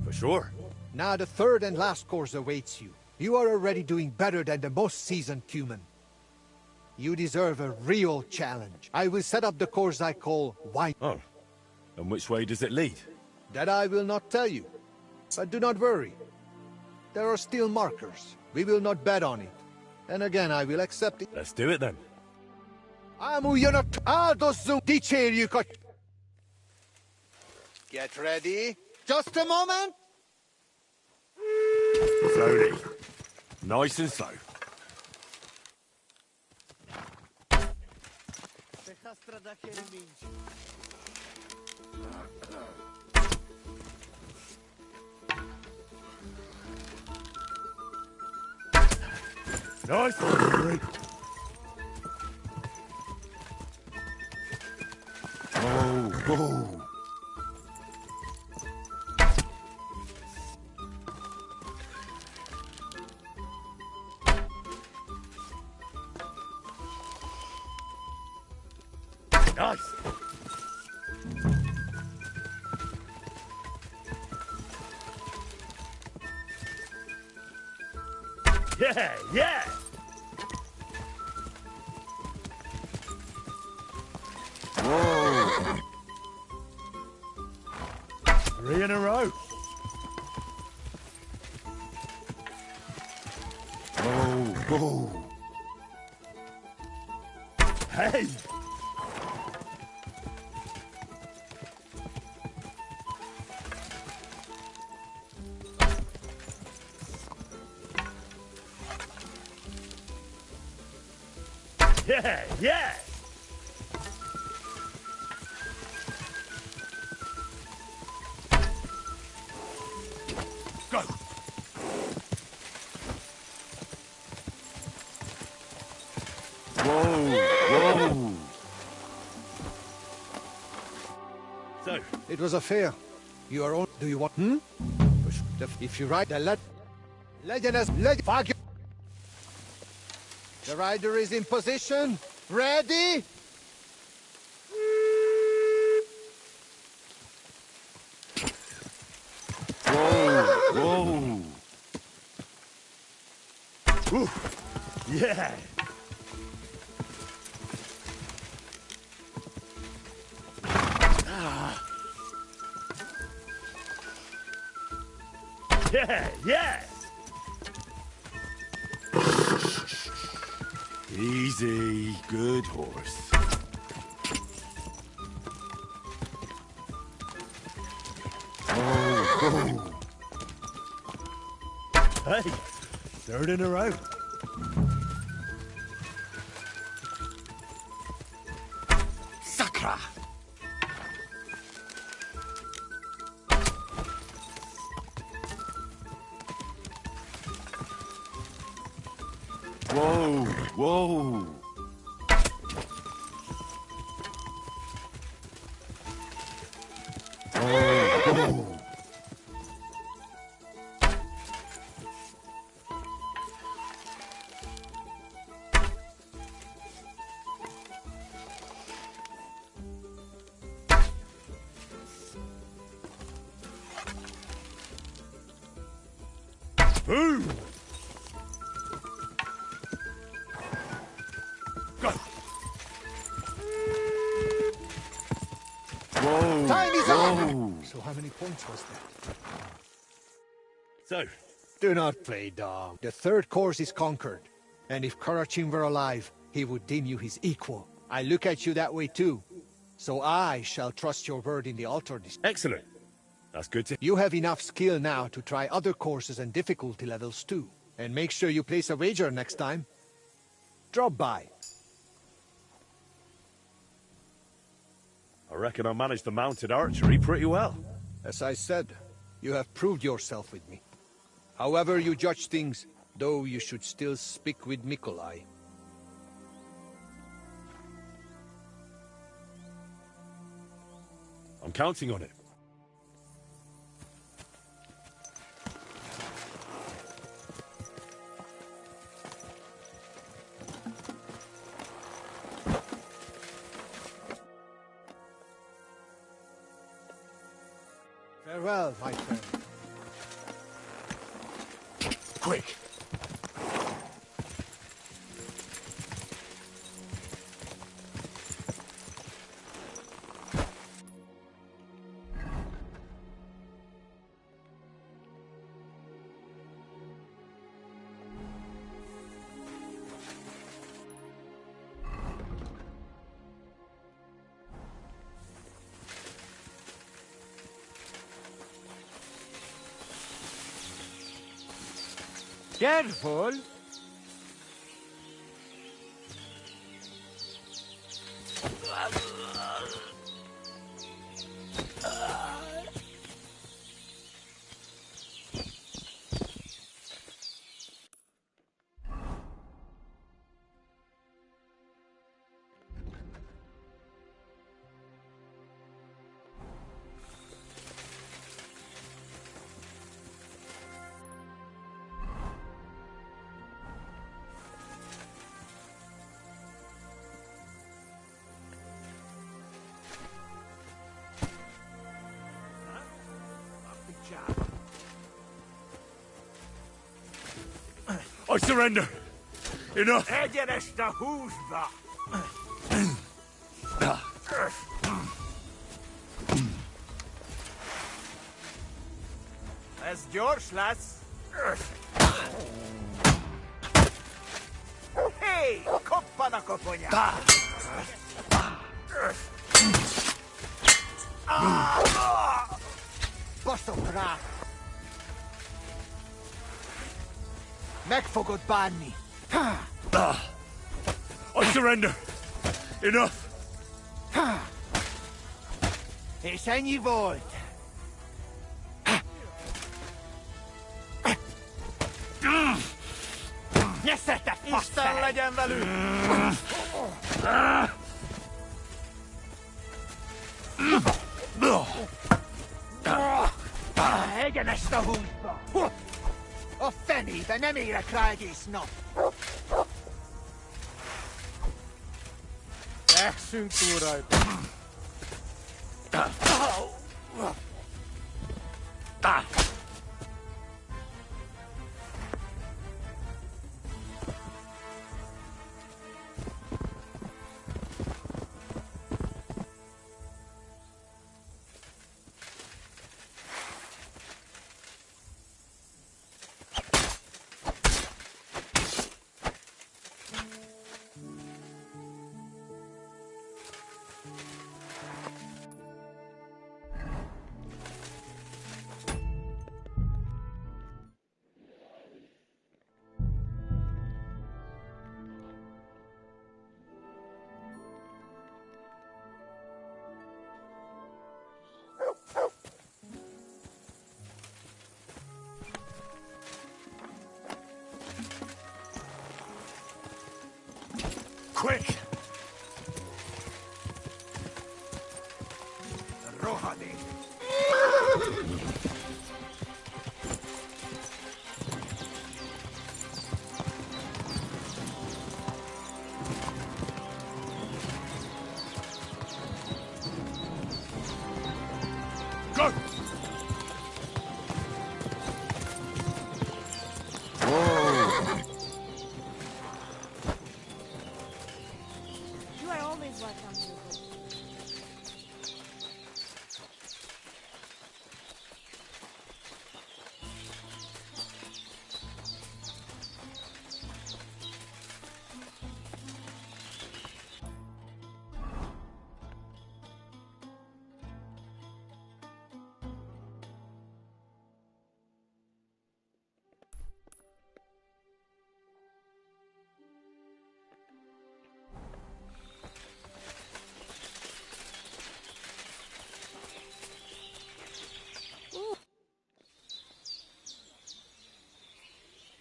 For sure. Now the third and last course awaits you. You are already doing better than the most seasoned human. You deserve a real challenge. I will set up the course I call White. Oh. And which way does it lead? That I will not tell you. But do not worry. There are still markers. We will not bet on it. And again, I will accept it. Let's do it then. Get ready. Just a moment. Slowly. Nice and slow. Nice one, oh. Nice. Yeah, yeah. Whoa. 3 in a row. Whoa. Hey. Yeah, yeah! Go! Whoa! So, it was a fair. You are on. Do you want? If you ride the the rider is in position. Ready? Whoa! Ooh. Yeah! Yeah, yeah! Easy, good horse. Oh. Hey, 3rd in a row. Sakra! Whoa! Oh. Ooh. Go. Whoa. Time is up. So how many points was that? So, do not play dumb. The 3rd course is conquered. And if Karachin were alive, he would deem you his equal. I look at you that way too. So I shall trust your word in the altar. Excellent. That's good to... You have enough skill now to try other courses and difficulty levels too. And make sure you place a wager next time. Drop by. I reckon I managed the mounted archery pretty well. As I said, you have proved yourself with me. However you judge things, though you should still speak with Mikolai. I'm counting on it. Farewell, my friend. Quick! Careful! I surrender! Enough! Egyeneste húzba! Ez gyors lesz! Hé! Koppan a koponyát! Baszok rá! Meg fogod bánni! I surrender! Enough! És ennyi volt! Nesze, te Isten faszfej! legyen velünk! Egyenest a húzba! A fenébe nem érek rá egész nap! Ekszünk túl rajta. Quick! Rohadék! Go! You are always welcome, Hugo.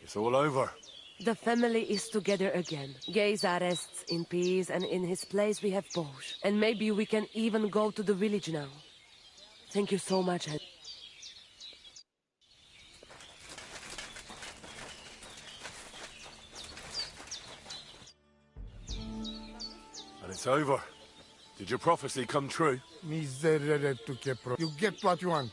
It's all over. The family is together again. Geza rests in peace, and in his place we have Bosch. And maybe we can even go to the village now. Thank you so much, Hen. And it's over. Did your prophecy come true? Miserere tu che pro... You get what you want.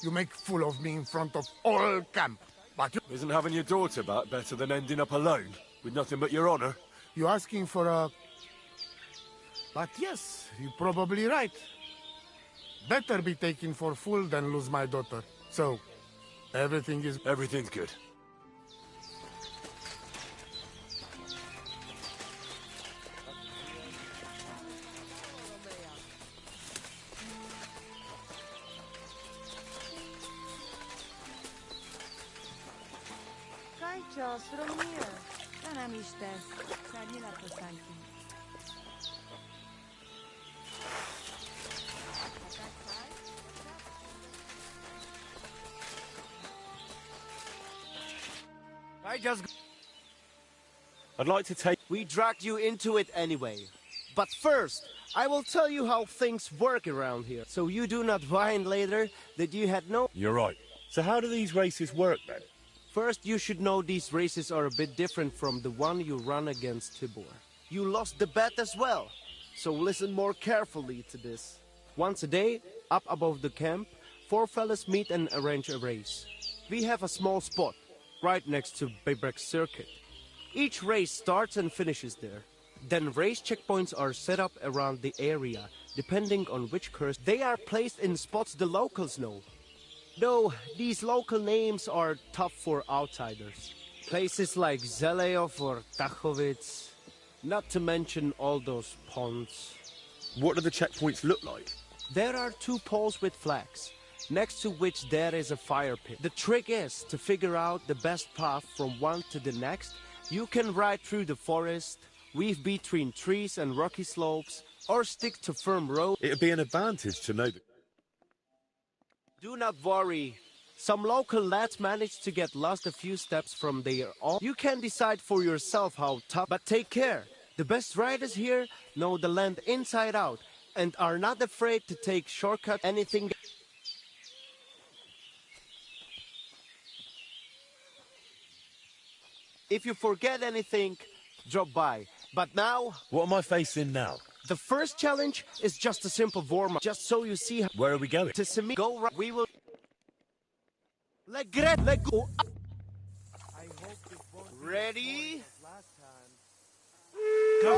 You make fool of me in front of all camp. But you... Isn't having your daughter back better than ending up alone, with nothing but your honor? You asking for a... But yes, you're probably right. Better be taken for fool than lose my daughter. So, everything's good. Kajčo, sromnije. Da nam ište. Sadnila posanki. I'd like to take... We dragged you into it anyway. But first, I will tell you how things work around here, so you do not whine later that you had no... You're right. So how do these races work, then? First, you should know these races are a bit different from the one you run against Tibor. You lost the bet as well, so listen more carefully to this. Once a day, up above the camp, 4 fellas meet and arrange a race. We have a small spot, right next to Baybrek Circuit. Each race starts and finishes there. Then race checkpoints are set up around the area, depending on which course. They are placed in spots the locals know. Though these local names are tough for outsiders. Places like Zeleov or Tachovitz, not to mention all those ponds. What do the checkpoints look like? There are 2 poles with flags, next to which there is a fire pit. The trick is to figure out the best path from one to the next. You can ride through the forest, weave between trees and rocky slopes, or stick to firm roads. It'd be an advantage to know that... Do not worry. Some local lads managed to get lost a few steps from their own. You can decide for yourself how tough, but take care. The best riders here know the land inside out and are not afraid to take shortcuts. Anything. If you forget anything, drop by. But now... What am I facing now? The first challenge is just a simple warm-up, just so you see how... Where are we going? To Simi, go right. We will... Let go. Ready? Go!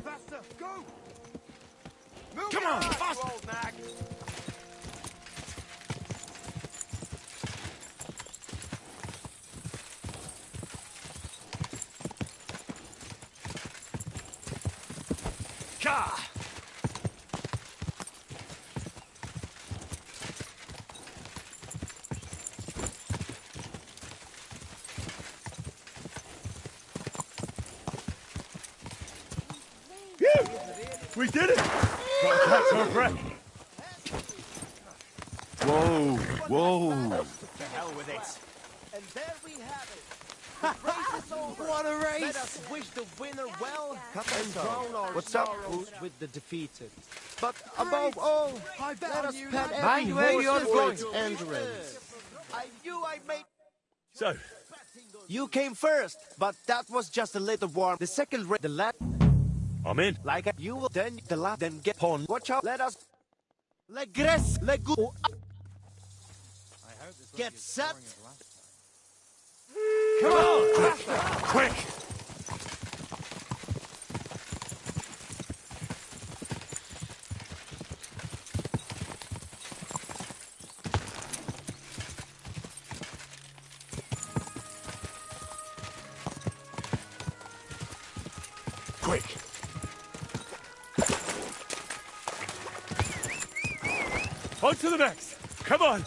Faster, go! Move! Come on, faster! We did it! Got to catch our breath. Whoa, whoa. To hell with it. And there we have it. The race is over. What a race! Let us wish the winner well and drown our sorrows with the defeated. But above all, let us pet every horse for its endurance. I knew I made... So, you came first, but that was just a little warm. The second race, the last... I'm in. Like you will then the last then get pon. Watch out. Let us let grass let go. Get set. Come on! Quick! Quick! On to the next! Come on!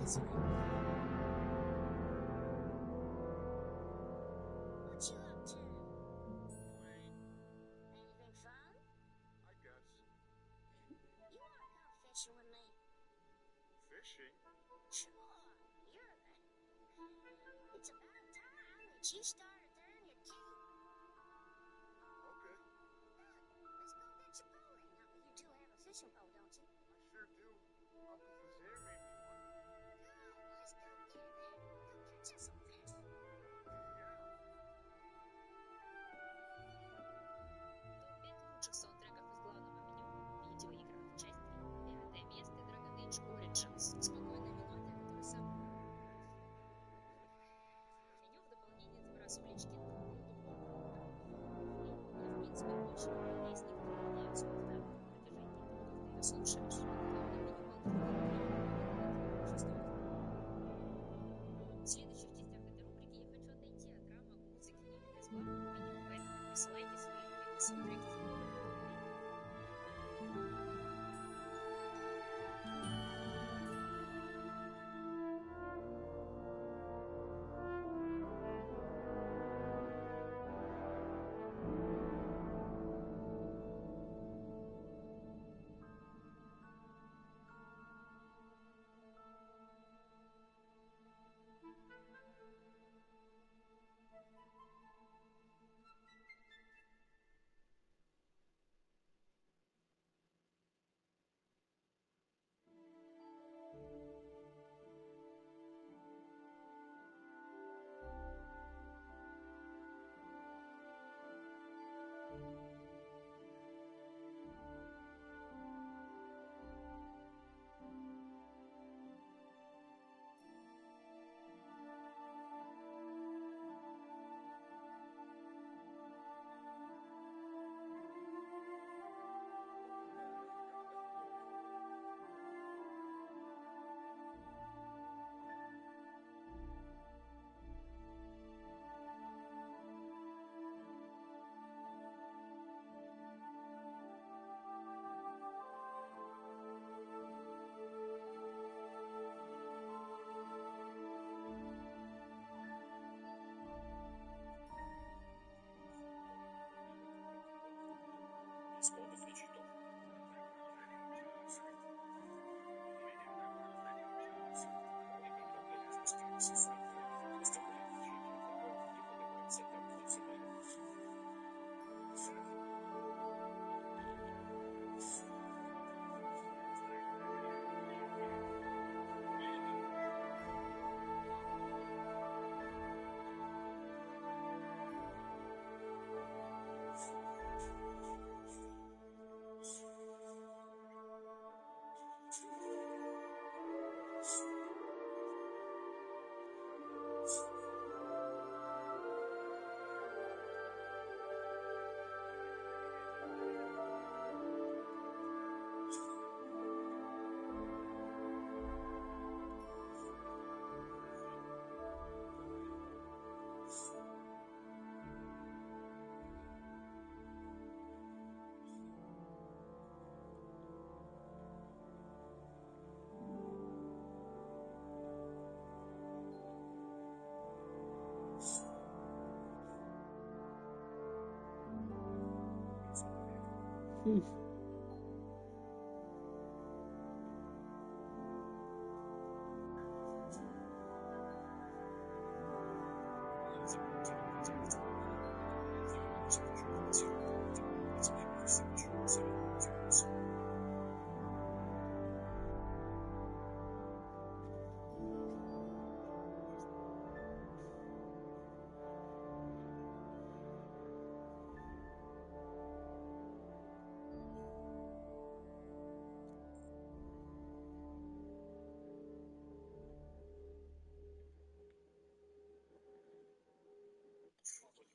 What you up to? Anything fun? I guess. You wanna come fishing with me? Fishing? Sure, you're the... It's about time that you started to earn your keep. Okay. Look, let's go get your boating. Now, you do have a fishing pole, don't you? I sure do. Uncle Fazer made me one. Good, let's go get it. Go catch us some fish. Топ-5 лучших саундтреков из главного меню видеоиграх. Часть 3. 5 место Dragon Age Origins. Спокойной минуты, который сам... Меню в дополнение забрасывали чкин в принципе, больше есть некоторые меняются на протяжении того, как ты ее слушаешь. Главное меню был в следующих частях этой рубрики я хочу отойти от рамок музыки именно из главного меню, поэтому присылайте свои любимые саундтреки. исходов речи идет.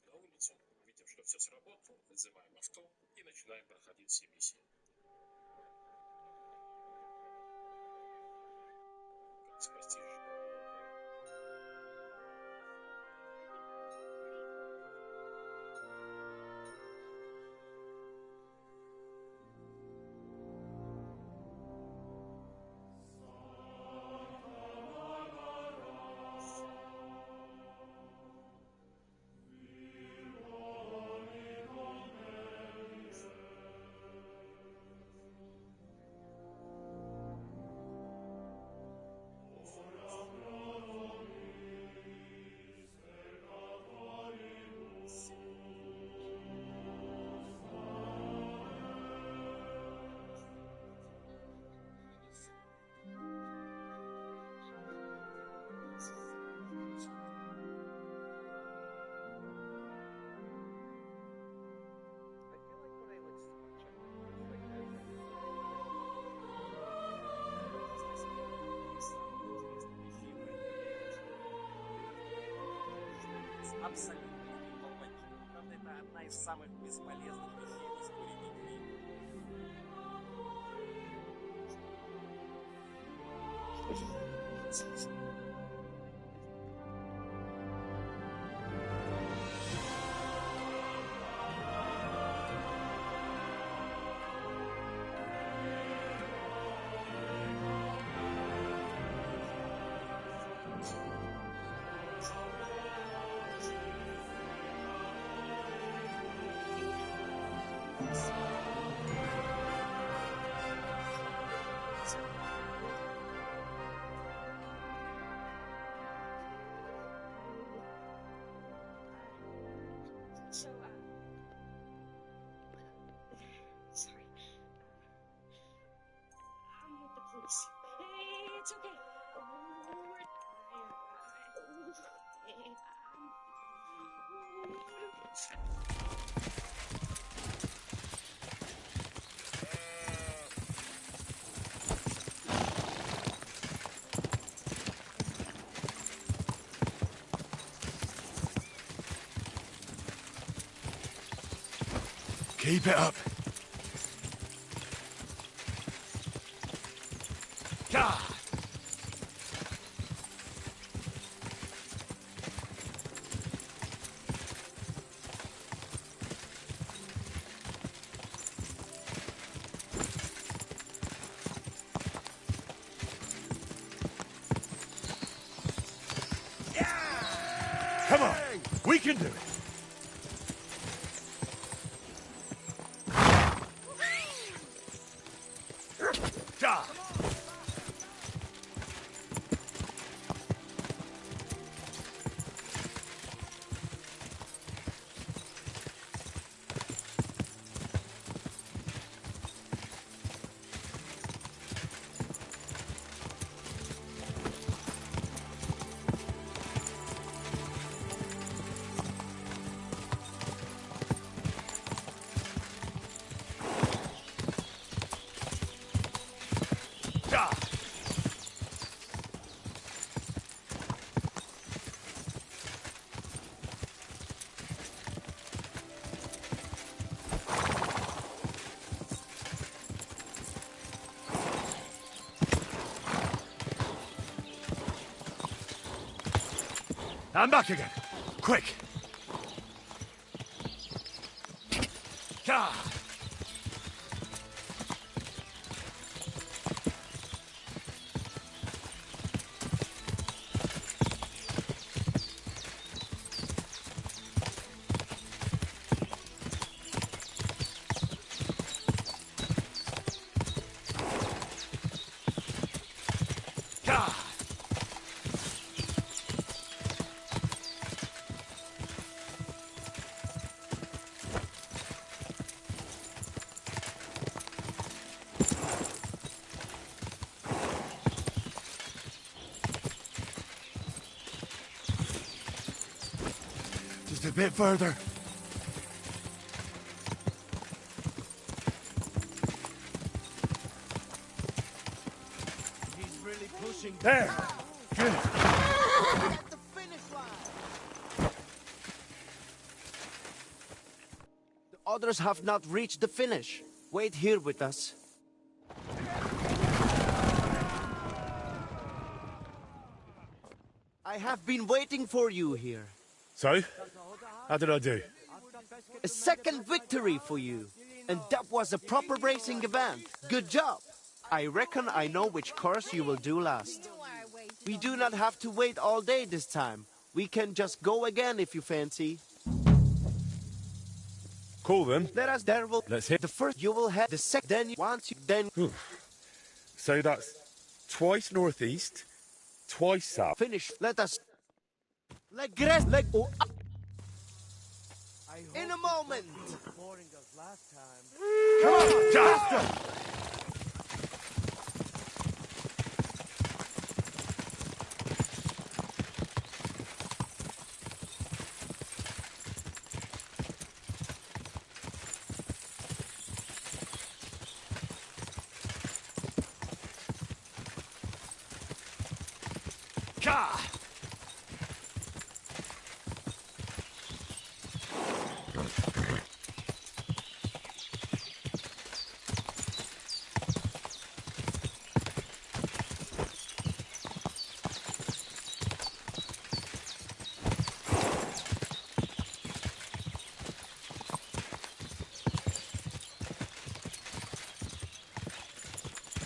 На улицу, увидев, что все сработало, вызываем авто и начинаем проходить все миссии. Как спасти жизнь? абсолютно полномочий. Правда, это одна из самых бесполезных вещей в истории видеоигр. So, sorry. I'm with the police. It's okay. Keep it up. God! Come on, we can do it. God! I'm back again. Quick. God. God. Just a bit further. He's really pushing. There. Good. At the finish line. The others have not reached the finish. Wait here with us. I have been waiting for you here. So, how did I do? A second victory for you. And that was a proper racing event. Good job. I reckon I know which course you will do last. We do not have to wait all day this time. We can just go again if you fancy. Cool then. Let us there will Let's hit. the first you will have the second then once you then So that's twice northeast, twice south. finish. Let us leg oh, in a moment. Come on, faster!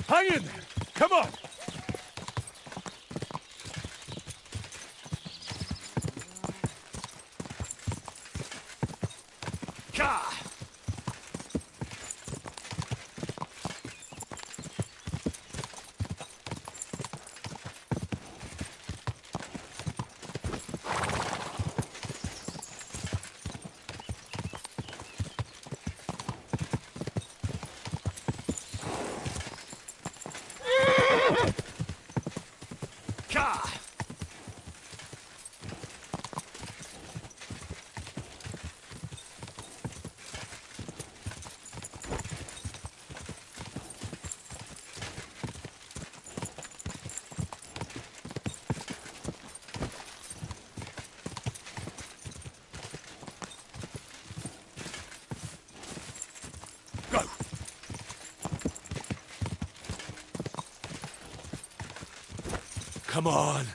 Hang in there! Come on! Ka! Ka! Go! Come on!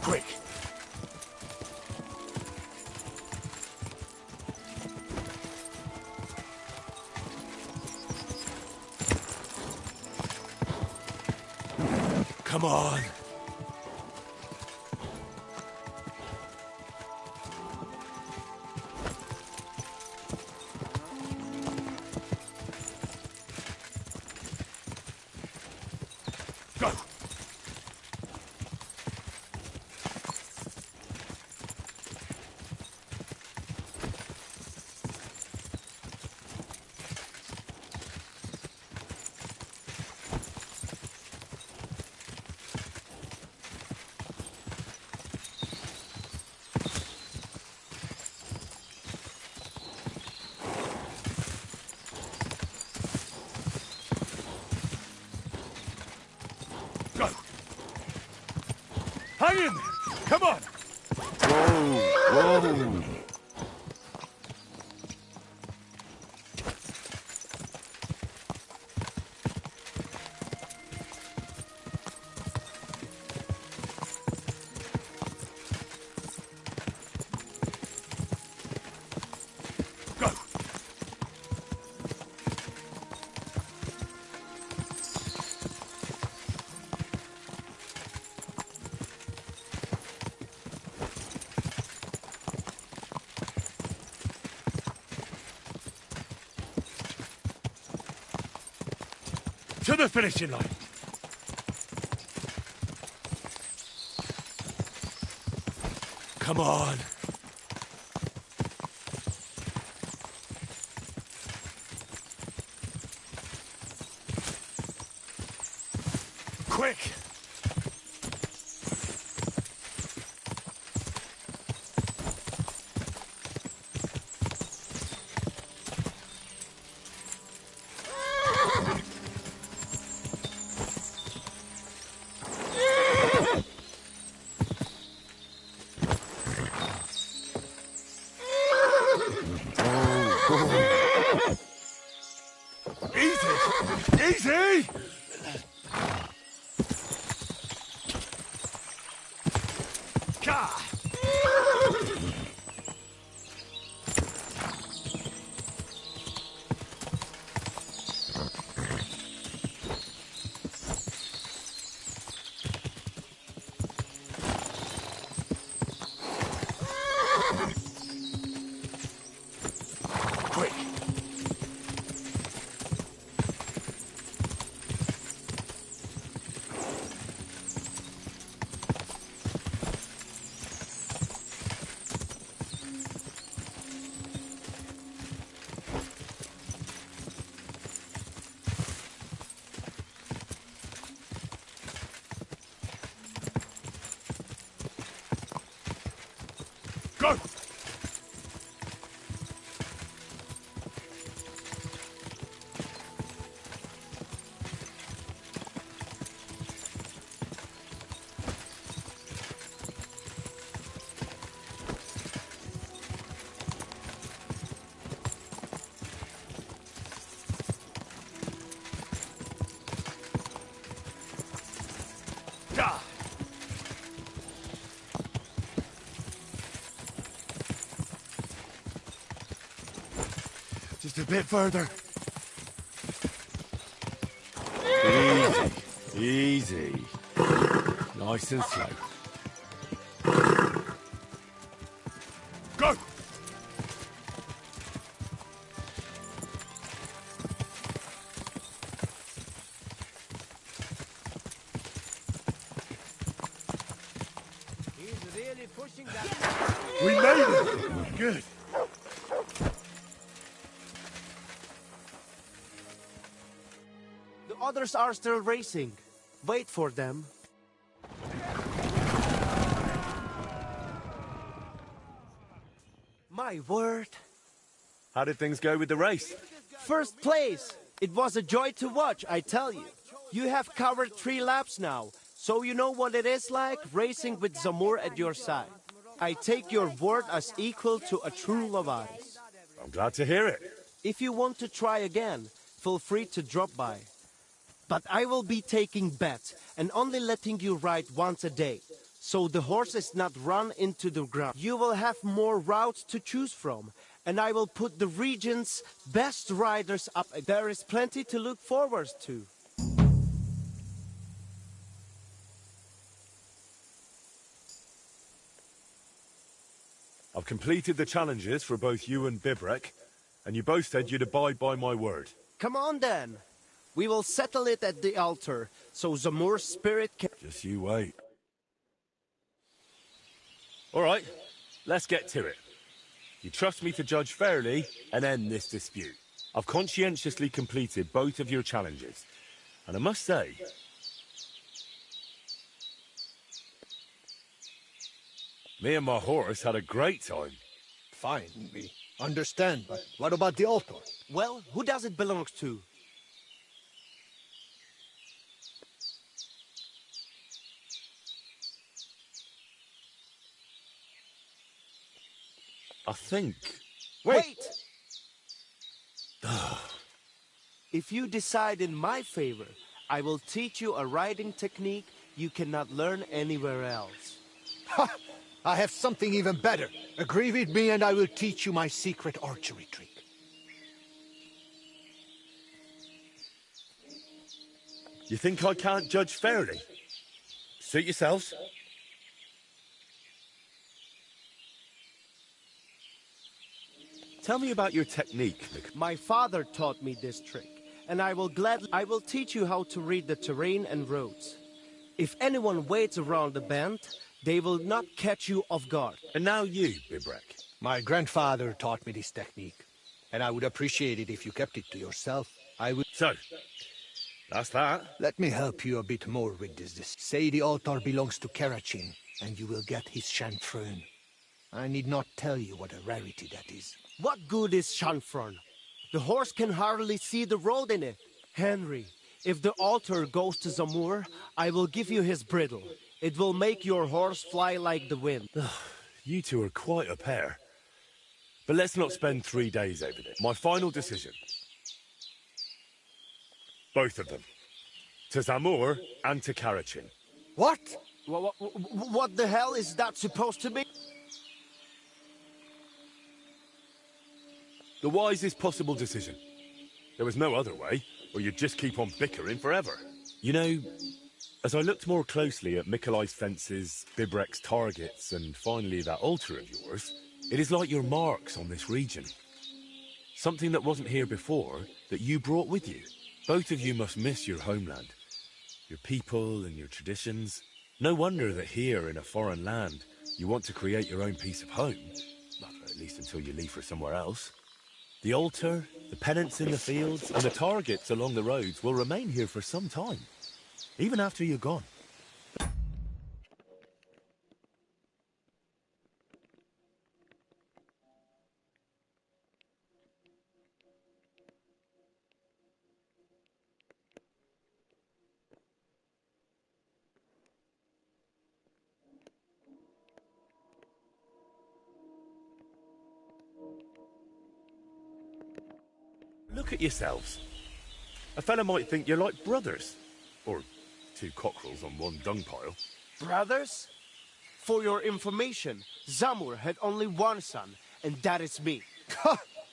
Quick! Come on! Go! Go! Hang in there! Come on! Whoa! Whoa! Go! To the finishing line! Come on! Quick! Easy! Easy! Ka! Quick! Just a bit further. Easy. Easy. Nice and slow. Go! He's really pushing that. We made it! Good. The others are still racing. Wait for them. My word. How did things go with the race? First place. It was a joy to watch, I tell you. You have covered 3 laps now, so you know what it is like racing with Zamur at your side. I take your word as equal to a true Lovaris. I'm glad to hear it. If you want to try again, feel free to drop by. But I will be taking bets and only letting you ride once a day, so the horse is not run into the ground. You will have more routes to choose from, and I will put the region's best riders up. There is plenty to look forward to. I've completed the challenges for both you and Bibrek, and you both said you'd abide by my word. Come on then. We will settle it at the altar, so Zamur's spirit can... Just you wait. All right, let's get to it. You trust me to judge fairly and end this dispute. I've conscientiously completed both of your challenges, and I must say... me and my horse had a great time. Fine, we understand, but what about the altar? Well, who does it belong to? I think... Wait! If you decide in my favor, I will teach you a riding technique you cannot learn anywhere else. Ha! I have something even better. Agree with me and I will teach you my secret archery trick. You think I can't judge fairly? Suit yourselves. Tell me about your technique, Nick. My father taught me this trick, and I will teach you how to read the terrain and roads. If anyone waits around the bend, they will not catch you off guard. And now you, Bibrek. My grandfather taught me this technique, and I would appreciate it if you kept it to yourself. I would... So, that's that. Let me help you a bit more with this. Say the altar belongs to Karachin, and you will get his chanfron. I need not tell you what a rarity that is. What good is chanfron? The horse can hardly see the road in it. Henry, if the altar goes to Zamur, I will give you his bridle. It will make your horse fly like the wind. You two are quite a pair. But let's not spend 3 days over this. My final decision. Both of them. To Zamur and to Karachin. What? What the hell is that supposed to be? The wisest possible decision. There was no other way, or you'd just keep on bickering forever. You know, as I looked more closely at Mikolai's fences, Bibrek's targets, and finally that altar of yours, it is like your marks on this region. Something that wasn't here before, that you brought with you. Both of you must miss your homeland, your people and your traditions. No wonder that here in a foreign land, you want to create your own piece of home. Well, at least until you leave for somewhere else. The altar, the pennants in the fields, and the targets along the roads will remain here for some time, even after you're gone. Look at yourselves. A fella might think you're like brothers. Or 2 cockerels on one dung pile. Brothers? For your information, Zamur had only one son, and that is me.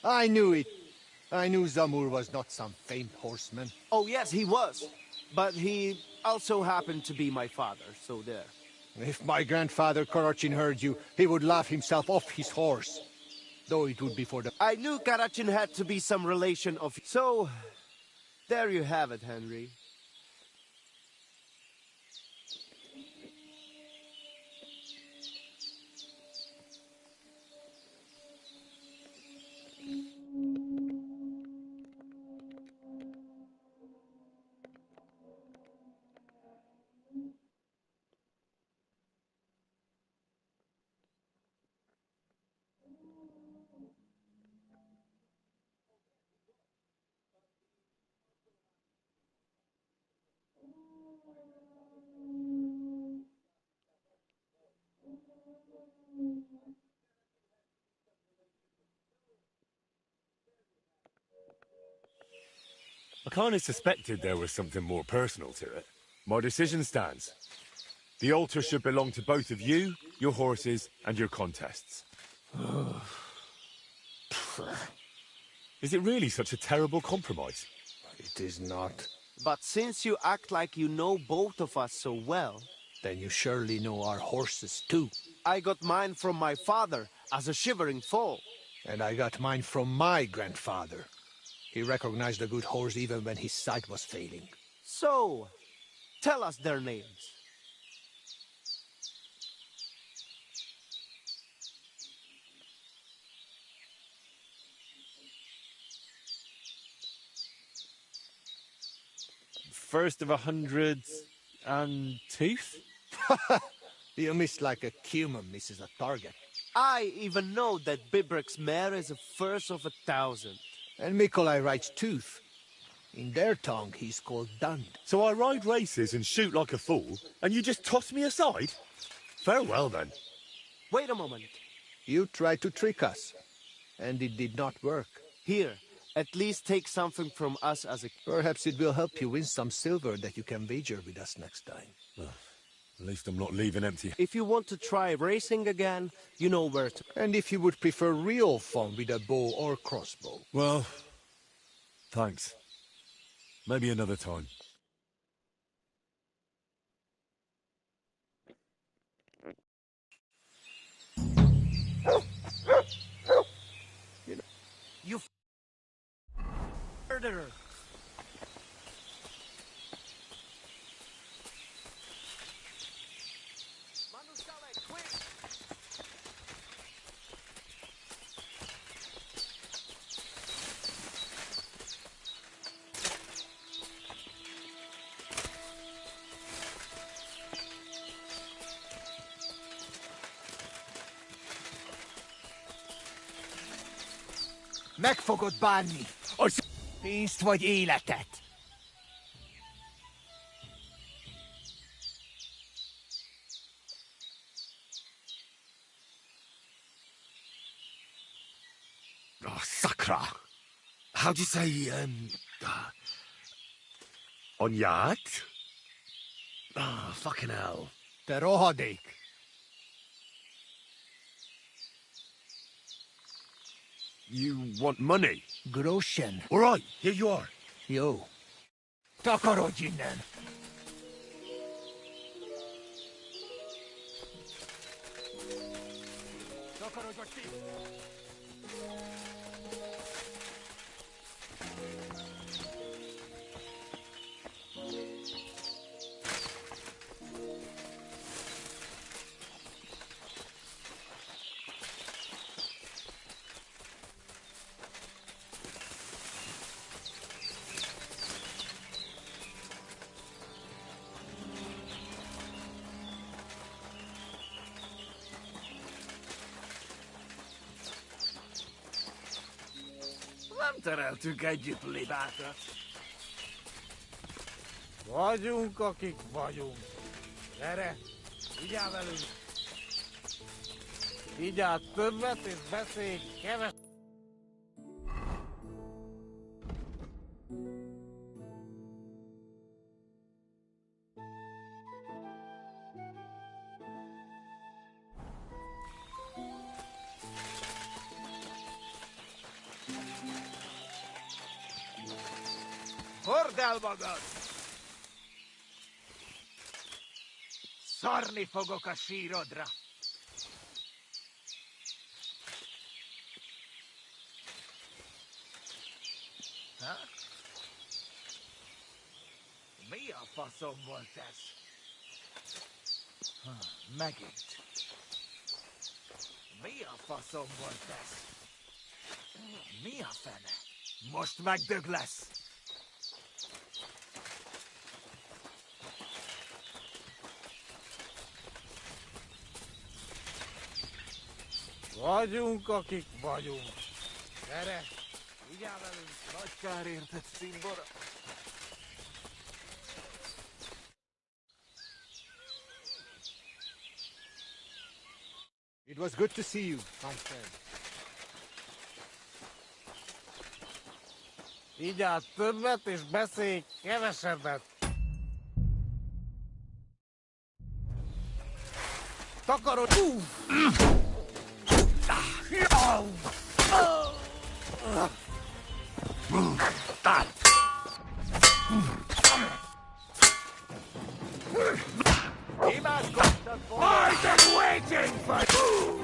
I knew it. I knew Zamur was not some famed horseman. Oh yes, he was. But he also happened to be my father, so there. If my grandfather Karachin heard you, he would laugh himself off his horse. Though it would be for the... I knew Karachin had to be some relation of... So, there you have it, Henry. I kind of suspected there was something more personal to it. My decision stands. The altar should belong to both of you, your horses, and your contests. Is it really such a terrible compromise? It is not. But since you act like you know both of us so well... Then you surely know our horses too. I got mine from my father as a shivering foal. And I got mine from my grandfather. He recognized a good horse even when his sight was failing. So, tell us their names. First of 100 and tooth? You miss like a cumin misses a target. I even know that Bibrek's mare is a first of 1,000. And Mikolai rides Tooth. In their tongue, he's called Dund. So I ride races and shoot like a fool, and you just toss me aside? Farewell, then. Wait a moment. You tried to trick us, and it did not work. Here, at least take something from us as a... Perhaps it will help you win some silver that you can wager with us next time. At least I'm not leaving empty. If you want to try racing again, you know where to... And if you would prefer real fun with a bow or crossbow. Well, thanks. Maybe another time. You murderer! Meg fogod bánni! Pénzt vagy életet! Oh, Sakra! How'd you say, on yacht? Oh, fucking hell. Te rohadék! You want money? Groschen. All right, here you are. Jó. Takarodj innen! Takarodj vagy ki! Nem tereltünk együtt libákat. Vagyunk, akik vagyunk. Gyere, vigyázz velünk. Vigyázz többet és beszélj keveset. Hordel magad! Szarni fogok a sírodra! Ha? Mi a faszom volt ez? Megint. Mi a faszom volt ez? Mi a fene? Most megdög lesz! Vagyunk, akik vagyunk. Gyere! Vigyázz velünk! Nagy kár értett cimbora! It was good to see you, my friend. Igyál többet és beszélj kevesebbet. Takarod! I've been waiting for you!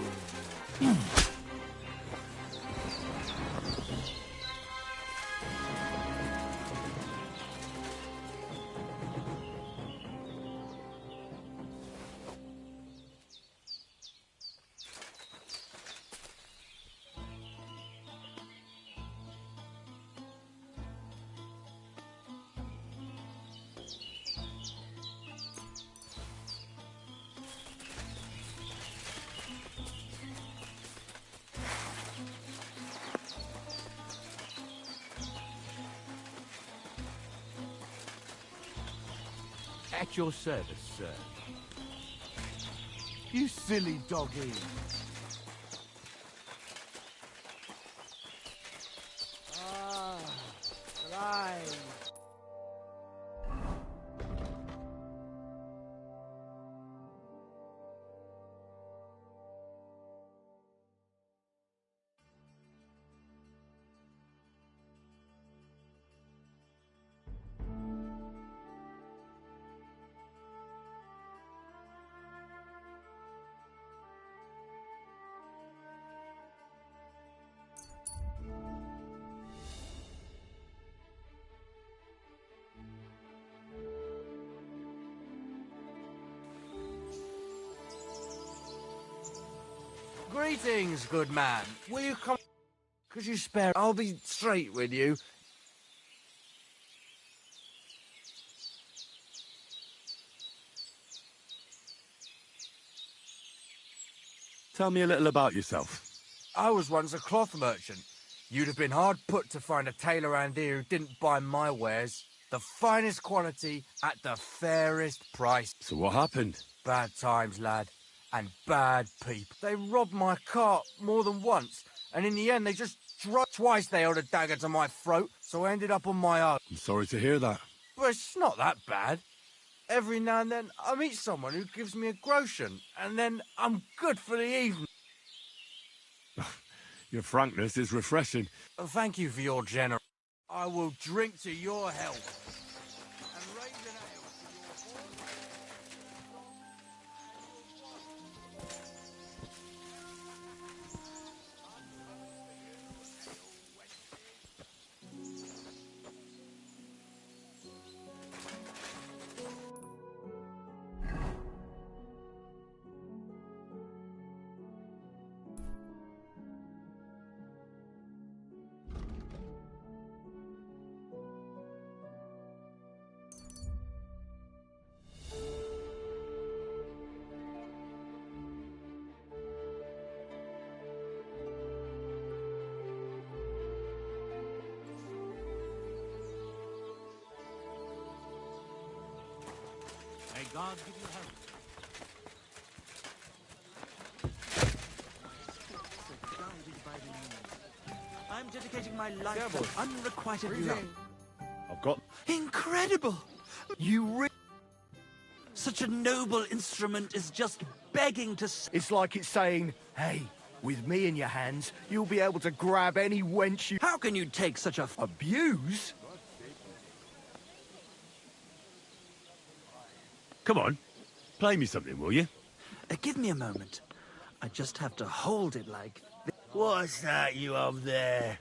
At your service, sir. You silly doggy. Right. Greetings, good man. Will you come? Could you spare? I'll be straight with you. Tell me a little about yourself. I was once a cloth merchant. You'd have been hard put to find a tailor around here who didn't buy my wares. The finest quality at the fairest price. So what happened? Bad times, lad. And bad people. They robbed my cart more than once, and in the end they just twice they held a dagger to my throat, so I ended up on my own. I'm sorry to hear that. But it's not that bad. Every now and then I meet someone who gives me a groschen, and then I'm good for the evening. Your frankness is refreshing. Thank you for your generosity. I will drink to your health. And raise an ale to your May God give you health. Surrounded by the news. I'm dedicating my life to unrequited love. I've got... Incredible! Such a noble instrument is just begging to... It's like it's saying, hey, With me in your hands, you'll be able to grab any wench you... How can you take such a... Abuse? Come on, play me something, will you? Give me a moment. I just have to hold it like... What's that you up there?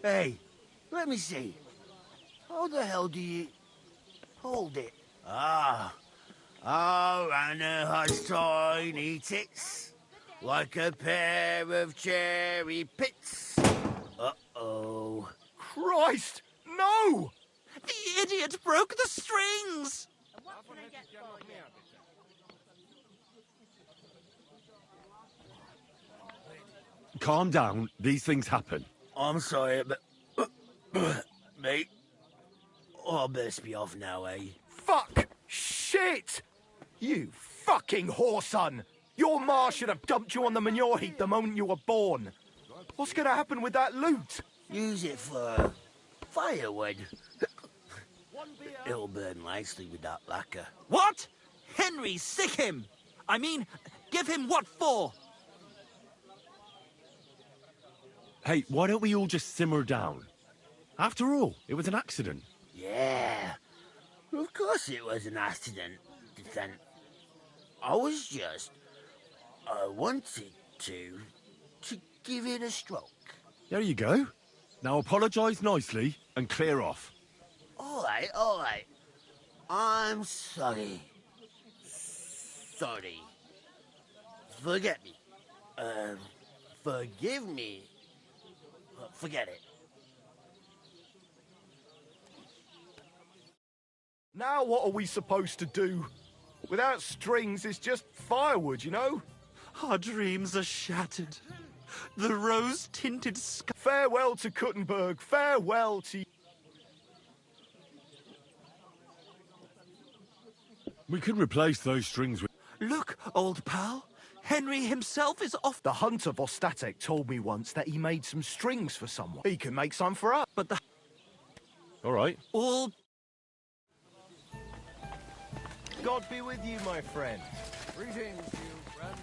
Hey, let me see. How the hell do you... hold it? Ah. Oh, Anna has tiny tits. Like a pair of cherry pits. Uh-oh. Christ! No! The idiot broke the strings! Calm down, these things happen. I'm sorry, but... mate, I best be off now, eh? Fuck! Shit! You fucking whoreson! Your ma should have dumped you on the manure heap the moment you were born. What's gonna happen with that loot? Use it for... firewood. It'll burn nicely with that lacquer. What? Henry, sick him! I mean, give him what for? Hey, why don't we all just simmer down? After all, it was an accident. Yeah. Of course it was an accident. I was just... I wanted to give it a stroke. There you go. Now apologise nicely and clear off. All right. I'm sorry. Sorry. Forget me. Forgive me. Forget it. Now what are we supposed to do? Without strings, it's just firewood, you know? Our dreams are shattered. The rose-tinted sky... Farewell to Kuttenberg. Farewell to... We could replace those strings with... Look, old pal. Henry himself is off... The hunter Vostatek told me once that he made some strings for someone. He can make some for us. But the... All right. All... God be with you, my friend. Greetings, you friend.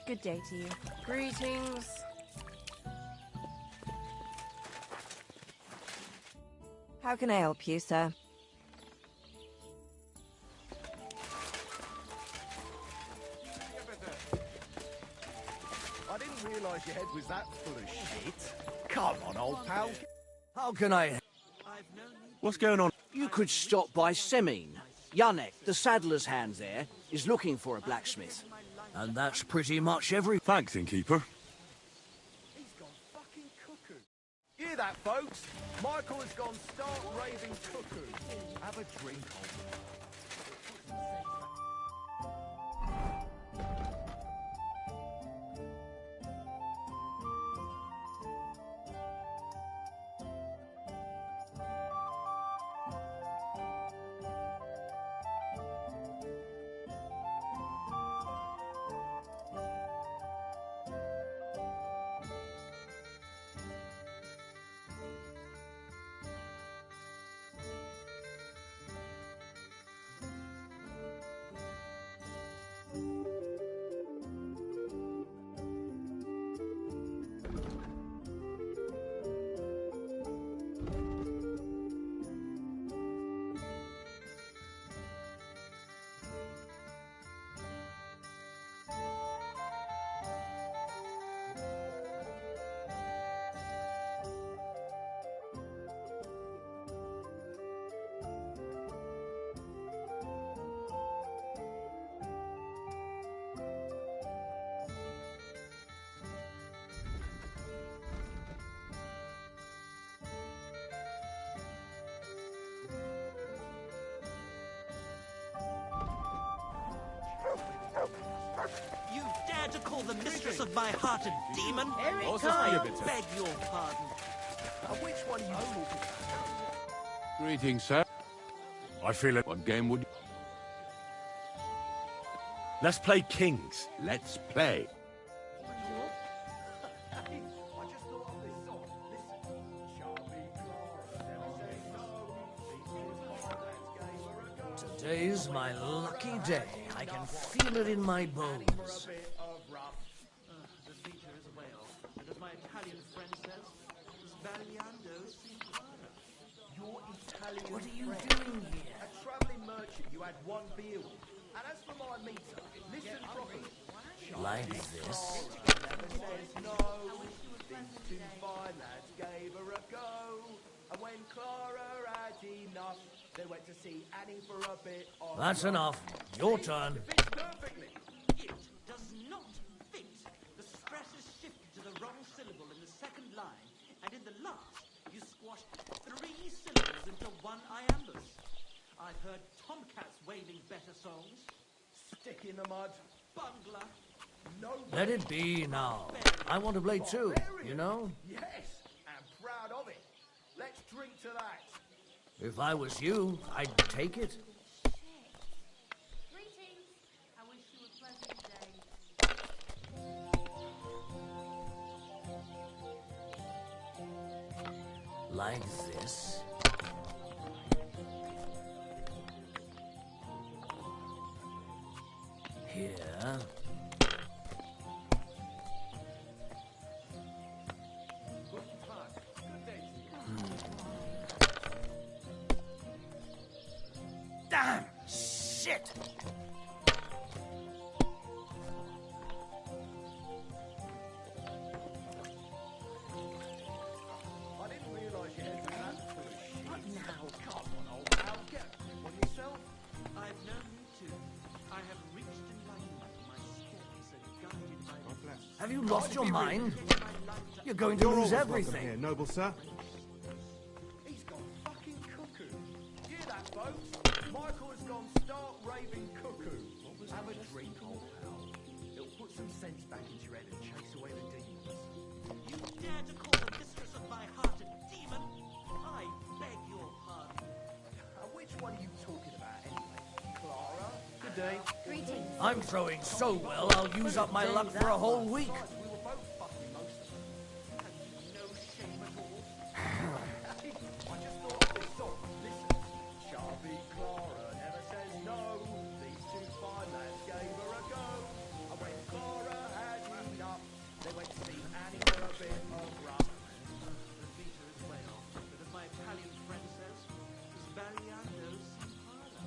Good day to you. Greetings. How can I help you, sir? I didn't realise your head was that full of shit. Come on, old pal. How can I... What's going on? You could stop by Semin. Yannick, the saddler's hand there, is looking for a blacksmith. And that's pretty much every... Thanks, innkeeper. Hear that, folks? Michael has gone stark raving cuckoo. Have a drink, old man. You dare to call the mistress of my heart a demon? I beg your pardon. Which one are you talking about? Greetings, sir. I feel it. What game would... Let's play Kings. Let's play. Today's my lucky day. I can feel it in my bones. The feature is a whale, and as my Italian friend says, sbagliando si impara. Your Italian What are you friend, doing here? a travelling merchant you had one beer with. And as for my meter, listen properly. Like this? Never says no. These two fine lads gave her a go. And when Clara had enough, they went to see Annie for a bit of... That's enough. Your turn. Fits perfectly. It does not fit. The stress is shifted to the wrong syllable in the second line, and in the last, you squashed 3 syllables into one iambus. I've heard tomcats wailing better songs. Stick in the mud. Bungler. No. Let it be now. I want to play too, you know? Yes, and proud of it. Let's drink to that. If I was you, I'd take it. Greetings. I wish you a pleasant day. Like this. Here. Damn! Shit! I didn't realise you had that full of shit. What now? Come on, old pal. Get a grip on yourself. I've no need to. I have reached enlightenment. My steps are guided by the Have you lost your mind? You're going to lose everything. Here, noble sir. He's gone fucking cuckoo. Hear that, folks? Michael has gone stark raving cuckoo. Have a drink, old pal. It'll put some sense back into your head and chase away the demons. You dare to call the mistress of my heart a demon? I beg your pardon. Which one are you talking about, anyway? Clara? Good day. Greetings. I'm throwing so well, I'll use up my luck for a whole week. We were both fucking most of them. Have you no shame at all? I just thought of this song. Listen. Sharpie Clara never says no. These two fine lads gave her a go. And when Clara had enough, they went to see Annie for a bit of rough. The feature is whale, but as my Italian friend says, sbagliando si impara.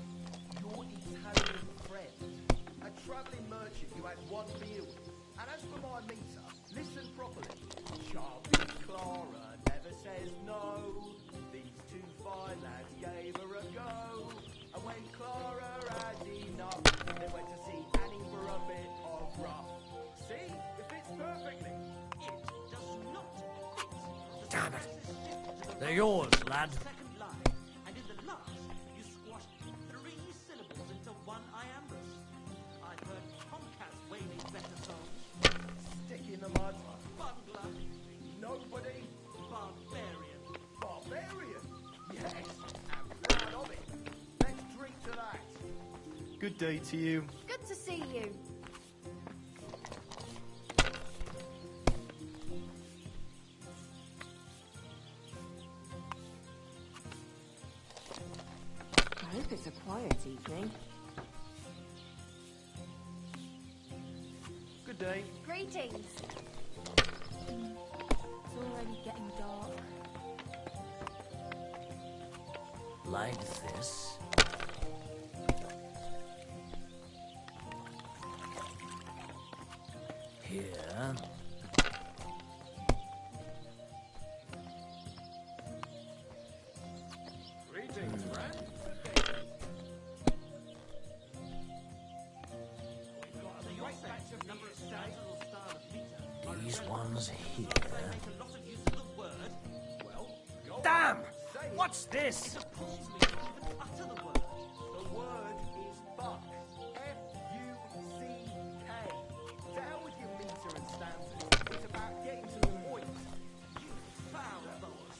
Your Italian friend, a travelling merchant you had one beer with. And as for my meter, listen properly. Sharpie Clara never says no. These two fine lads gave her a go. And when Clara had enough, they went to see Annie for a bit of rough. See? It fits perfectly. It does not fit. The Damn it. stress is shifted to the They're yours, lad. second line, and in the last, you squashed 3 syllables into one iambus. I've heard tomcats wailing better songs. Stick in the mud. Bungler. Nobody. Barbarian. Barbarian. Yes, and proud of it. Let's drink to that. Good day to you. Good to see you. I hope it's a quiet evening. Good day. Greetings. It's already getting dark. Like this. Here. Greetings, friend. Right back to number of style of meter. These ones here. Make a lot of use of the word. Well, go Damn! on, say it. What's this? It appalls me to even utter the word. The word is fuck. F-U-C-K. To hell with your meter and stanzas. It's about getting to the point. You foul boas.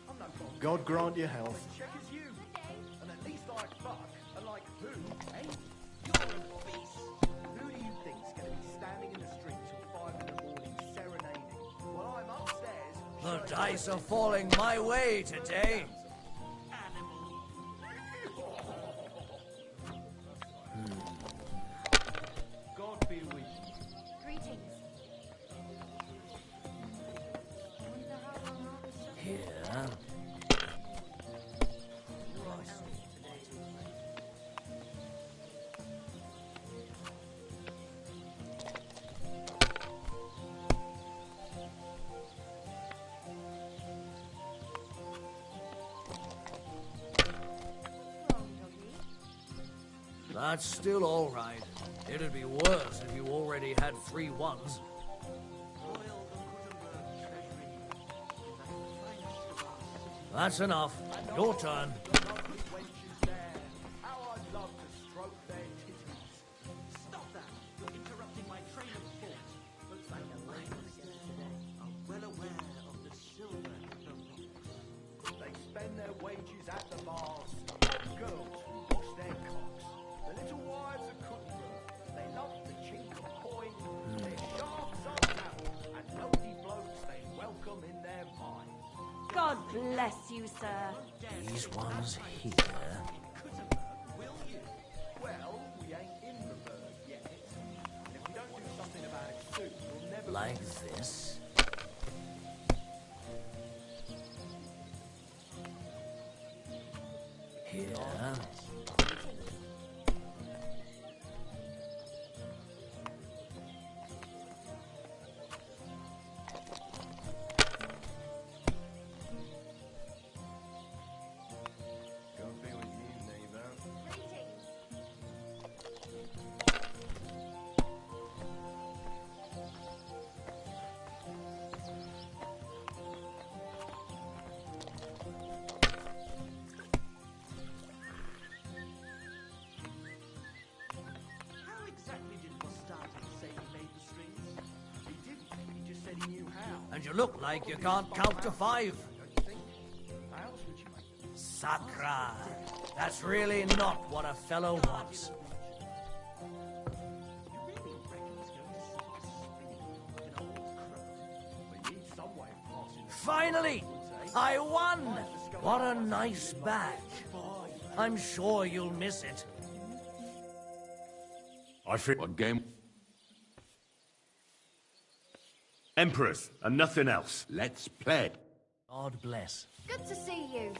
I'm no god. God grant you health. Check as you. And at least like fuck. And like who, eh? You're a beast. Who do you think's going to be standing in the street till 5 in the morning serenading? Well, I'm upstairs. The dice are falling my way today. Animal. That's still all right. It'd be worse if you already had 3 ones. That's enough. Your turn. How I'd love to stroke their titties. Stop that! You're interrupting my train of thought. Looks like a lion's today. I'm well aware of the silver in the rocks. They spend their wages at the bars. Old girls who wash their cocks. The little wives of Cootenburg. They love the chink of coin. Their sharks are out. And wealthy blokes they welcome in their mind. God bless you, sir. These ones here. Will you? Well, we ain't in the bird yet. And if we don't do something about it soon, we'll never... Like this. Here. Gonna be with you, neighbor. How exactly did Mostati say he made the strings? He didn't. He just said he knew how. And you look like you can't count to 5. How else would you make it? Sakra. That's really not what a fellow wants. We need some way of passing the... Finally! I won! What a nice bag. I'm sure you'll miss it. I think what game? Emperors, and nothing else. Let's play. God bless. Good to see you.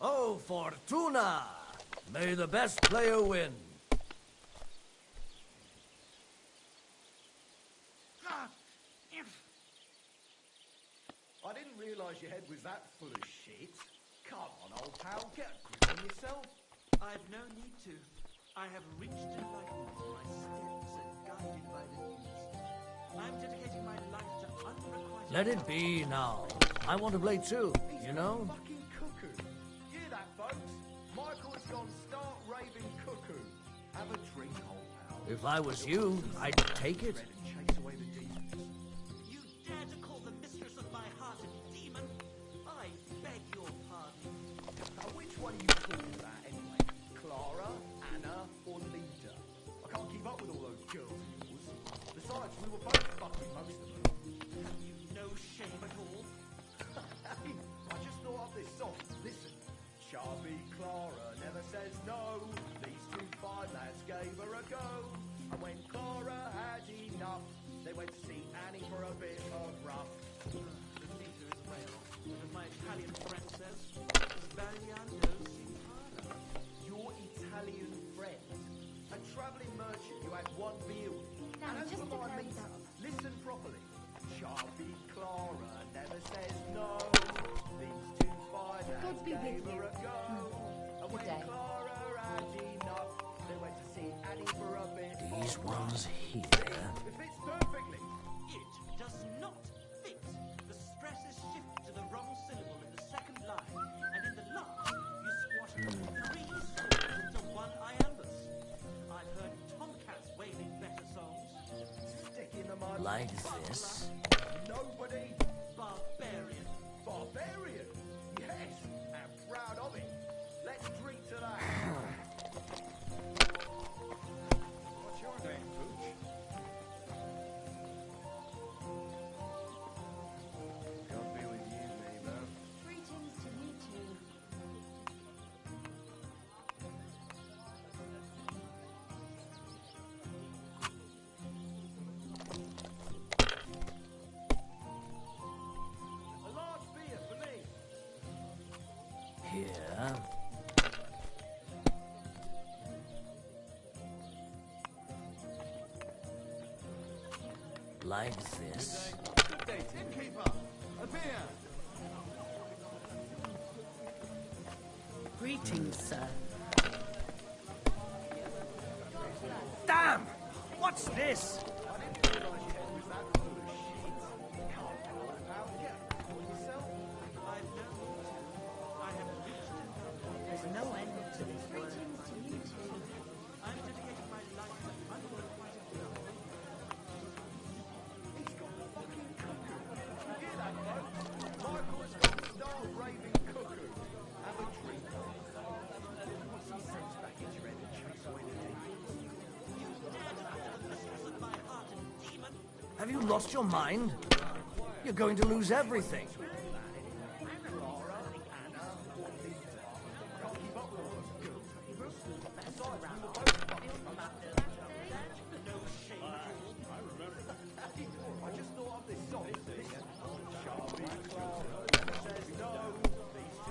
Oh, Fortuna! May the best player win. I didn't realise your head was that full of shit. Come on, old pal, get a grip on yourself. I've no need to. I have reached enlightenment in my steps and guided by the muse. I'm dedicating my life to unrequited... Let it be now. I want to play too, you know? Fucking cuckoo. Hear that, folks? Michael has gone stark raving cuckoo. Have a drink, old pal. If I was you, I'd take it. Chase away the demons. You dare to call the mistress of my heart a demon? I beg your pardon. Now, which one are you talking about anyway? Clara, Anna, or Lita? I can't keep up with all those girls of yours. Besides, we were both fucking most of them. Have you no shame at all? Hey, I just thought up this song. Listen. Sharpie Clara never says no. These two fine lads gave her a go. And when Clara had enough, they went to see Annie for a bit of rough. The leader is rail. And as my Italian friend says, sbagliando si impara. Your Italian friend, a travelling merchant you had one beer with. Now, and as just for to my close meter, up. listen properly. Sharpie Clara never says no. These two fine lads God be gave with her you. a go. And when day. Clara had enough, they went to see Annie for a bit. These ones here. It fits perfectly. It does not fit. The stress is shifted to the wrong syllable in the second line, and in the last, you squash 3 syllables into 1 iambus. I've heard tomcats wailing better songs. Stick in the mud. Like this. Nobody. Barbarian. Here. Like this. Good day, Innkeeper. A beer. Greetings, sir. Damn! What's this? There's no end to this work. I'm dedicating my life to unqualified love. He's got a fucking cuckoo. You hear that, folks? Michael's got a star raving cuckoo. Have a drink. Once he sends back his red and chase away the demon. Have you lost your mind? You're going to lose everything.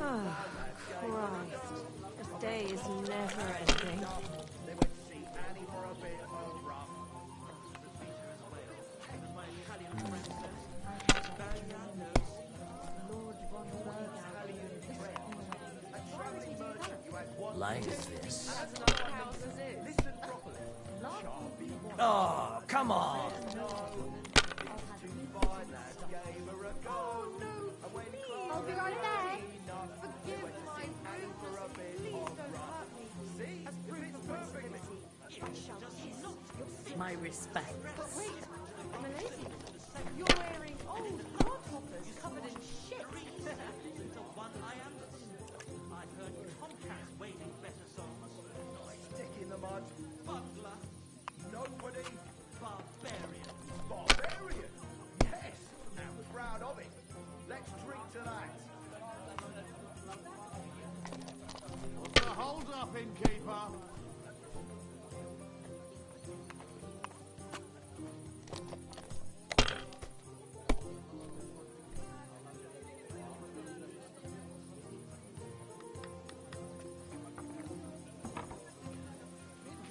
Oh, Christ. This day is never ending. Like this. Oh, come on! I'll be right back. Forgive my rudeness. Please don't hurt me. As proof of my My respect. But wait, Milady, you're wearing old clodhoppers covered in shit. Into one iambus. I've heard tomcats wailing better songs. Stick in the mud. Butler. Nobody. Barbarian. Barbarian? Yes, and proud of it. Let's drink to that. What's the hold up, innkeeper?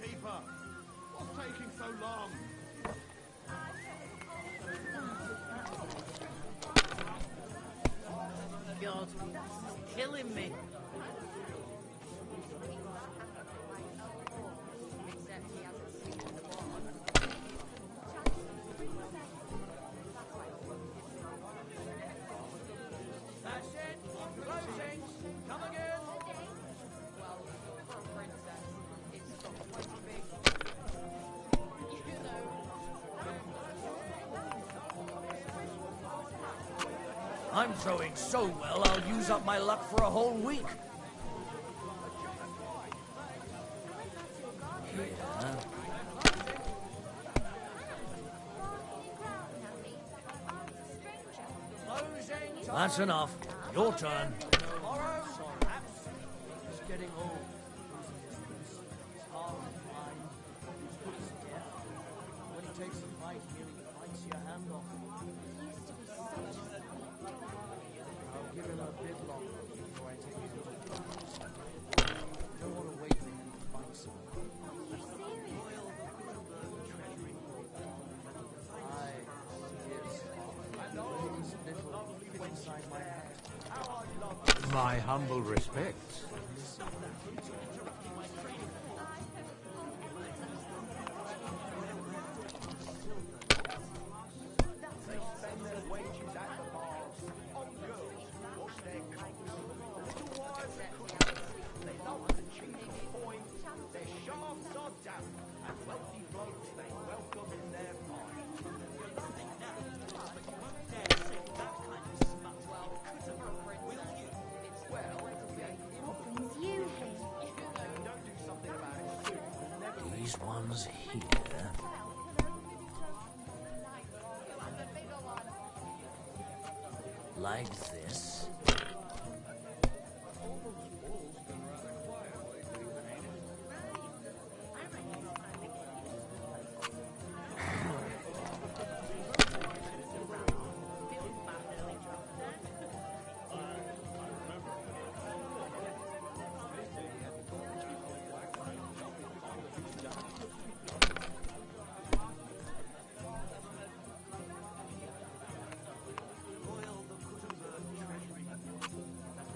Innkeeper, what's taking so long? God, killing me. That's it. Closing. Come again. Well, for a princess, it's not quite big. You know. I'm throwing so well, I'll use up my luck for a whole week. Here. That's enough. Your turn. Tomorrow, perhaps. It's getting old. It's hard to find. It's death. When he takes a fight, he nearly bites your hand off. I'll give him a bit longer before I take his oath. I don't want to wait for him to find someone. Aye, yes. These little inside my head. My humble respects. They spend their wages at the bars. On girls who wash their coats. Little wives of cookers. They love the cheap point. Their shafts are damp. And wealthy blokes they welcome in their pine. You're laughing now, but you won't dare to say that kind of smut. Well, for a princess, will you? It's well, yeah. What brings you here? Don't do something about it soon. Never These ones here. Like this.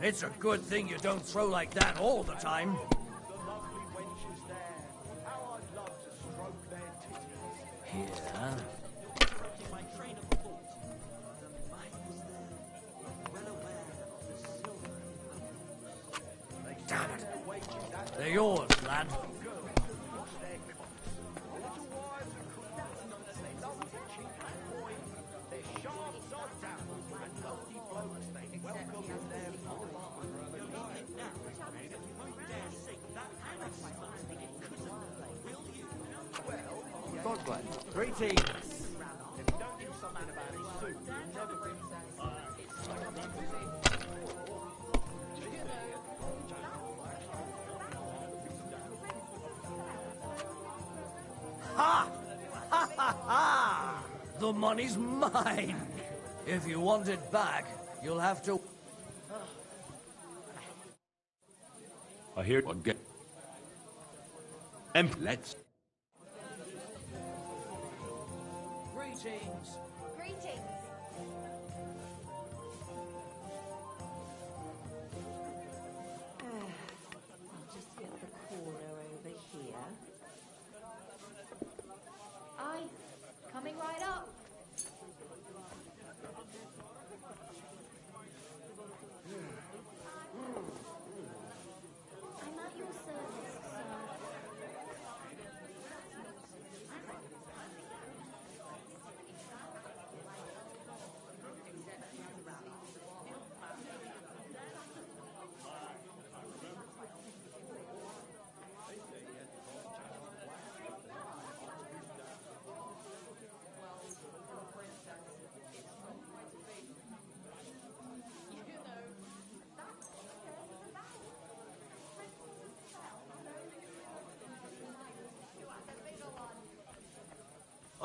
It's a good thing you don't throw like that all the time. The lovely wenches there. How I'd love to stroke their titties. Here. Interrupting my train of thought. The mines there, well aware of the silver. Damn it. They're yours, lad. Greetings. Ha! Ha ha ha! The money's mine. If you want it back, you'll have to... I hear one get. Let's. Greetings. Greetings. I'll just get the corner over here. Aye, coming right up. I'm at your service, sir.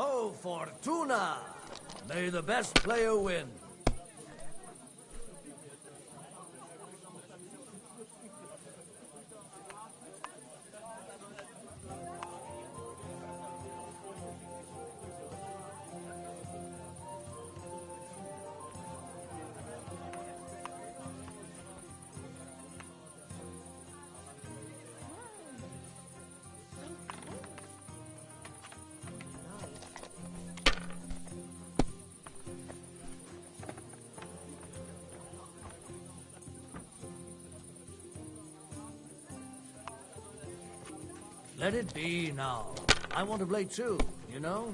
Oh, Fortuna! May the best player win. Let it be now. I want to play too, you know?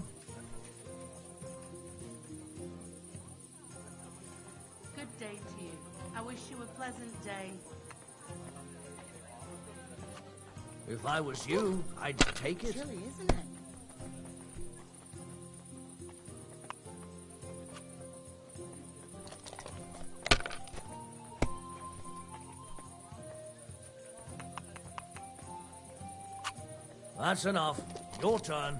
Good day to you. I wish you a pleasant day. If I was you, I'd take it. Chilly, isn't it? That's enough. Your turn.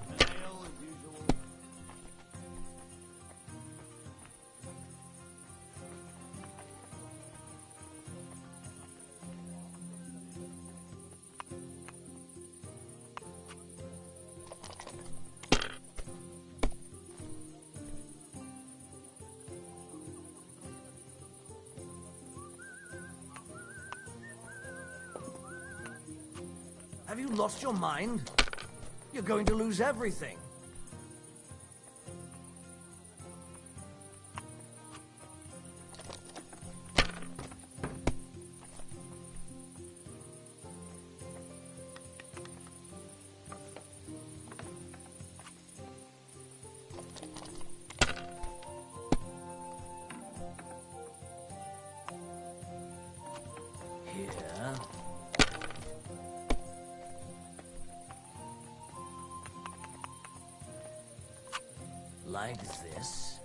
Have you lost your mind? You're going to lose everything. Here. Like this.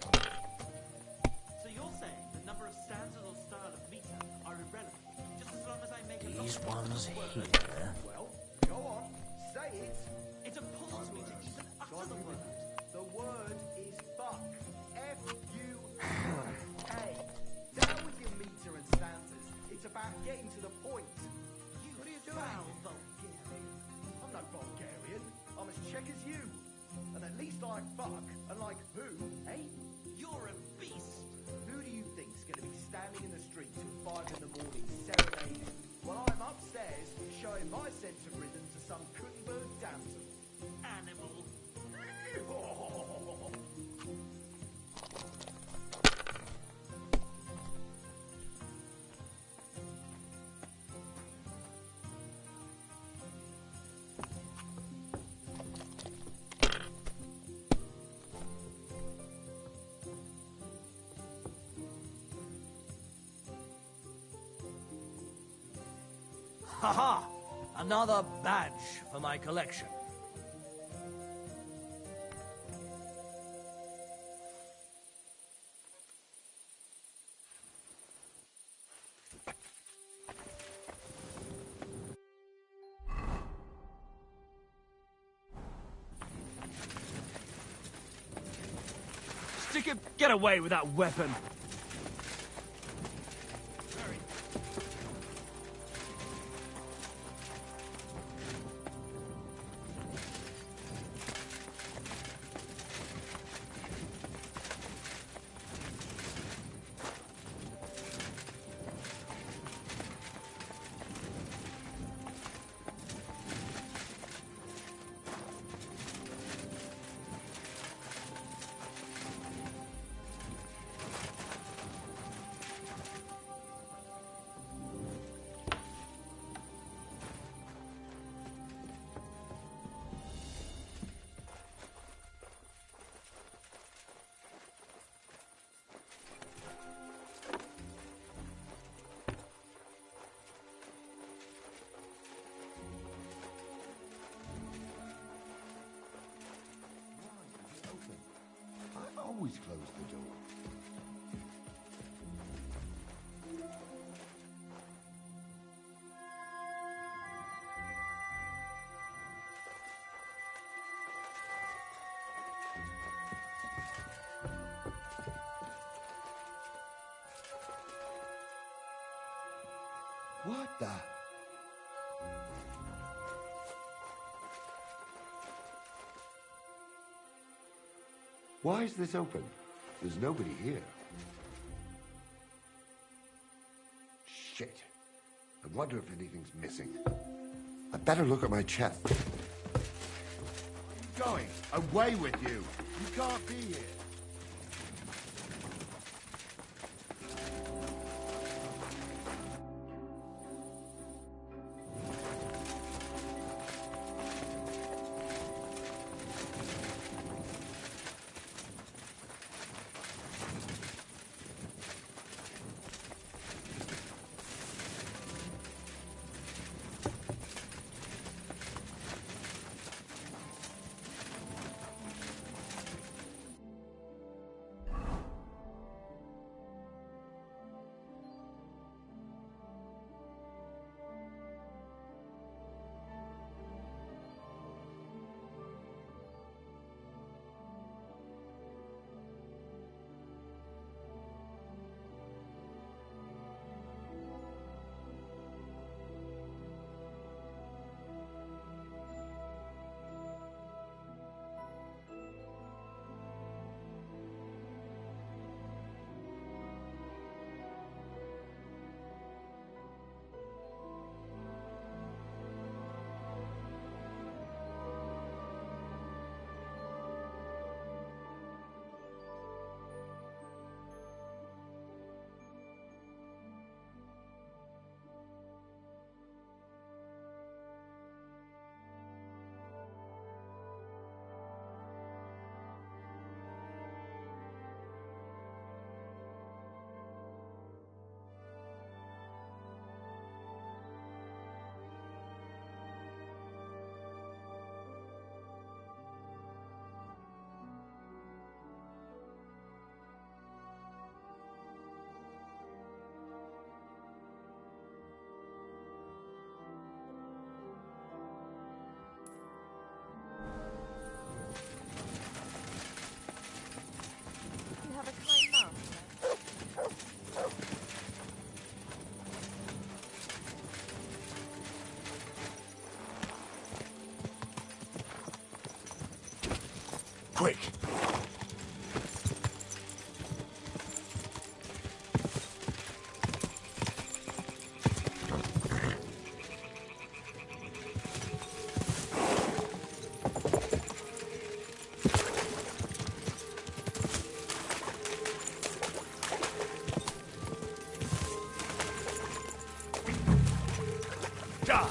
So you're saying the number of stanzas or style of meter are irrelevant, just as long as I make These ones here. Well, go on, say it. It appalls me to even utter the word. The word is fuck. F-U-K. Down with your meter and stanzas. It's about getting to the point. What are you doing? Bulgarian. I'm no Bulgarian. I'm as Czech as you. And at least I fuck. And like who, eh? You're a beast. Who do you think's gonna be standing in the street till 5 in the morning serenading, while I'm upstairs showing my sense of rhythm to some cookie-bird damsel. Animal. Haha! Another badge for my collection. Stick it! Get away with that weapon! Always close the door. What the? Why is this open? There's nobody here. Shit. I wonder if anything's missing. I better look at my chest. Where are you going? Away with you! You can't be here. Quick! Go!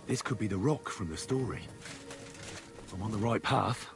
This could be the rock from the story. I'm on the right path.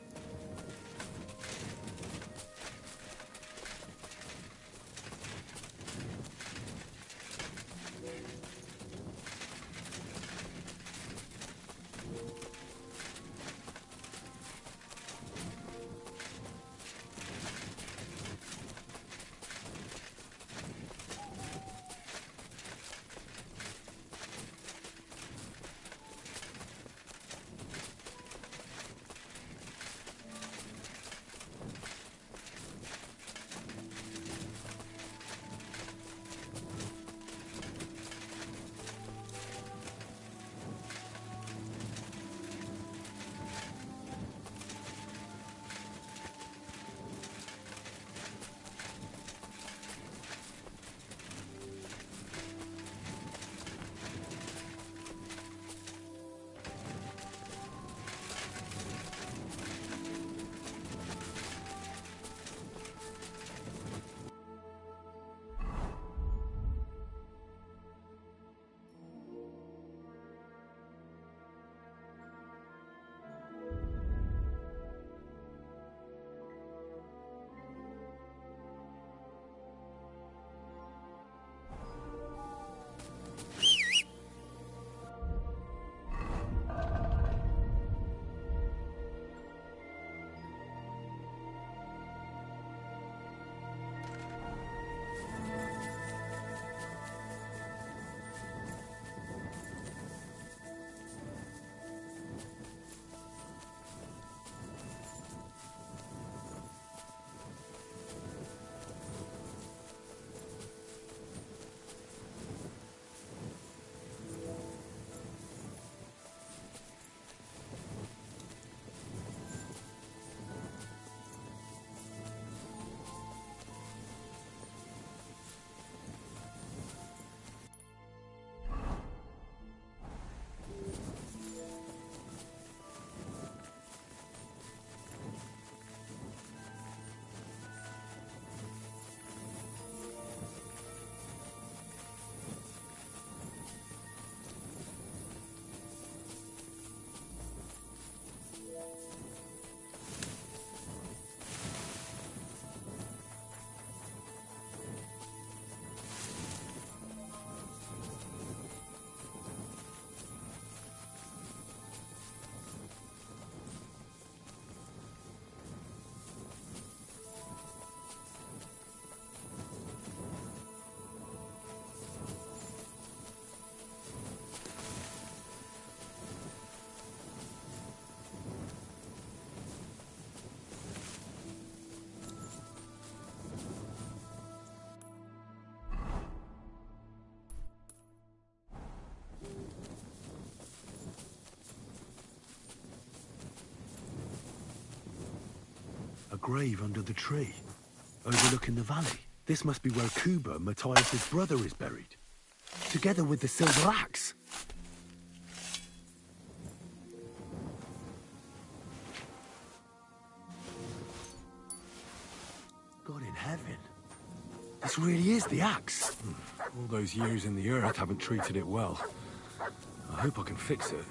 grave under the tree, overlooking the valley. This must be where Kuba, Matthias's brother, is buried, together with the silver axe. God in heaven. This really is the axe. All those years in the earth haven't treated it well. I hope I can fix it.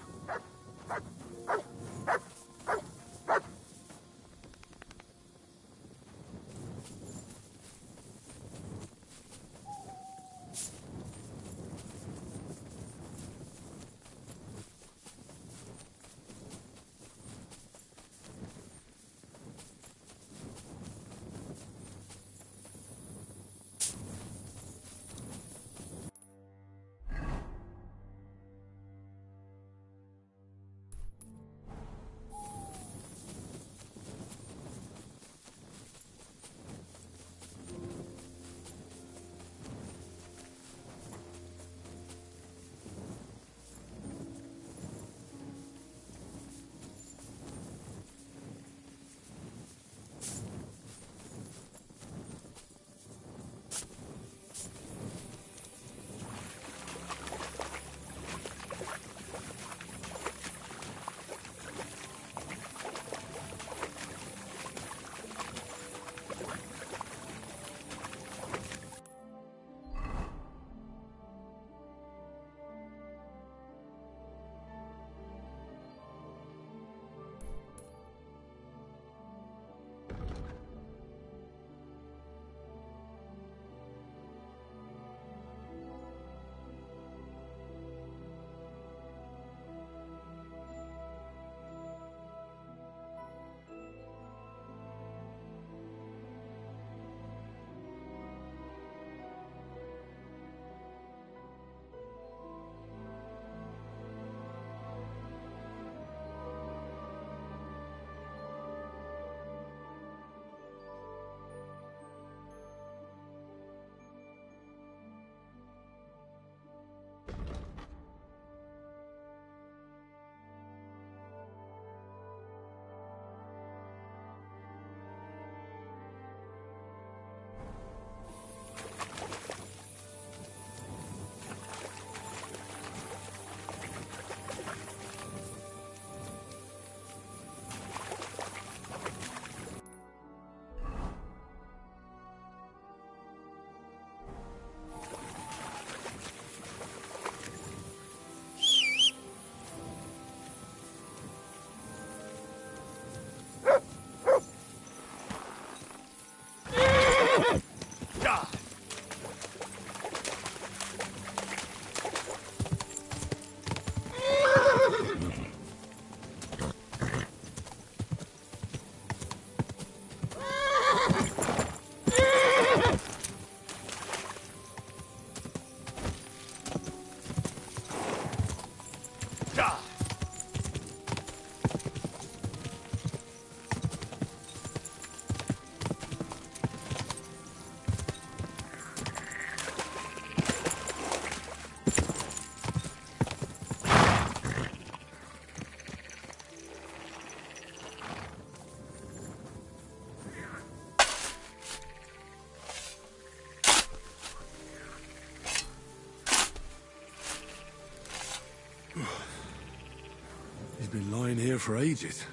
He's been lying here for ages.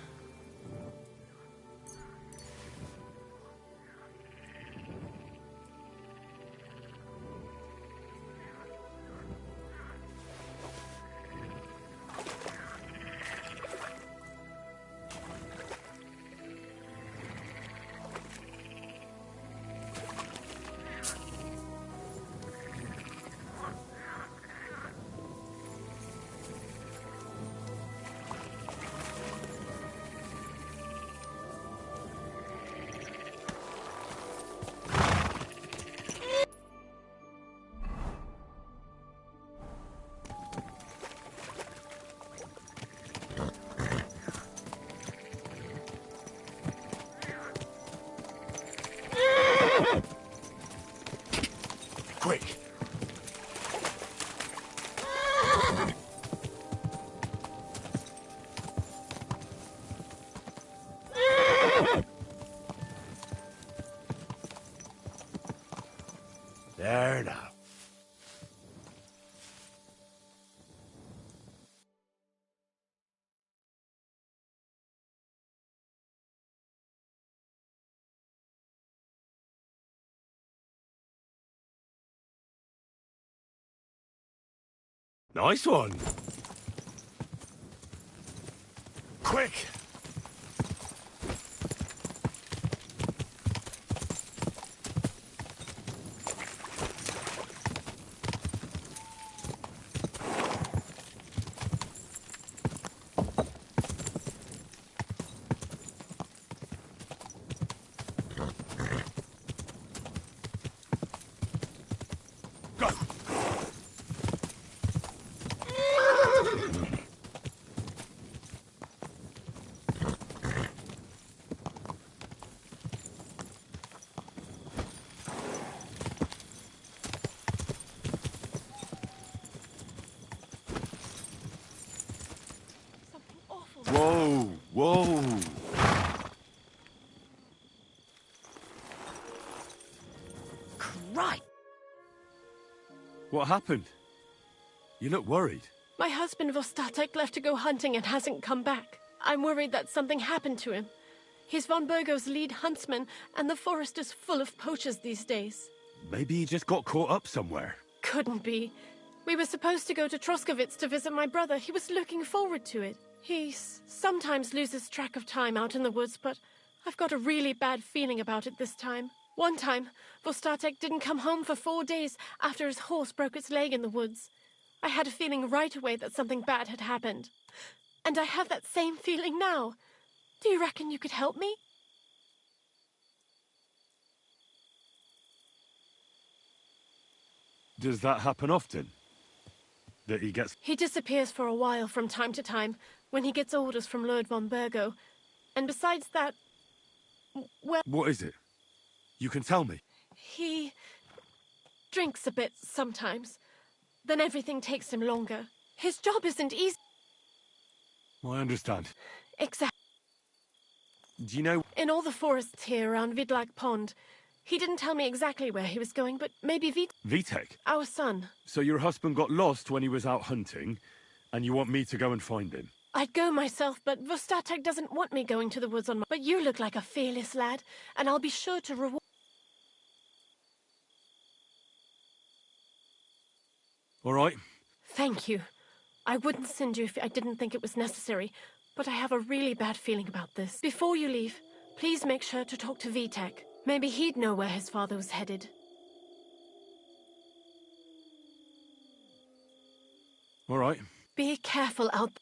Quick! There now. Nice one. Quick! Whoa, whoa. Right. What happened? You look worried. My husband Vostatek left to go hunting and hasn't come back. I'm worried that something happened to him. He's von Burgo's lead huntsman, and the forest is full of poachers these days. Maybe he just got caught up somewhere. Couldn't be. We were supposed to go to Troskovitz to visit my brother. He was looking forward to it. He sometimes loses track of time out in the woods, but I've got a really bad feeling about it this time. One time, Vostatek didn't come home for 4 days after his horse broke its leg in the woods. I had a feeling right away that something bad had happened. And I have that same feeling now. Do you reckon you could help me? Does that happen often? That he gets... He disappears for a while from time to time when he gets orders from Lord von Burgo. And besides that, well... What is it? You can tell me. He drinks a bit sometimes. Then everything takes him longer. His job isn't easy. I understand. Exactly. Do you know... In all the forests here around Vidlak Pond, he didn't tell me exactly where he was going, but maybe Vitek? Our son. So your husband got lost when he was out hunting, and you want me to go and find him? I'd go myself, but Vostatek doesn't want me going to the woods on my... But you look like a fearless lad, and I'll be sure to reward... All right. Thank you. I wouldn't send you if I didn't think it was necessary, but I have a really bad feeling about this. Before you leave, please make sure to talk to Vitek. Maybe he'd know where his father was headed. All right. Be careful out...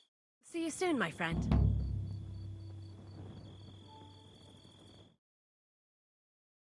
See you soon, my friend.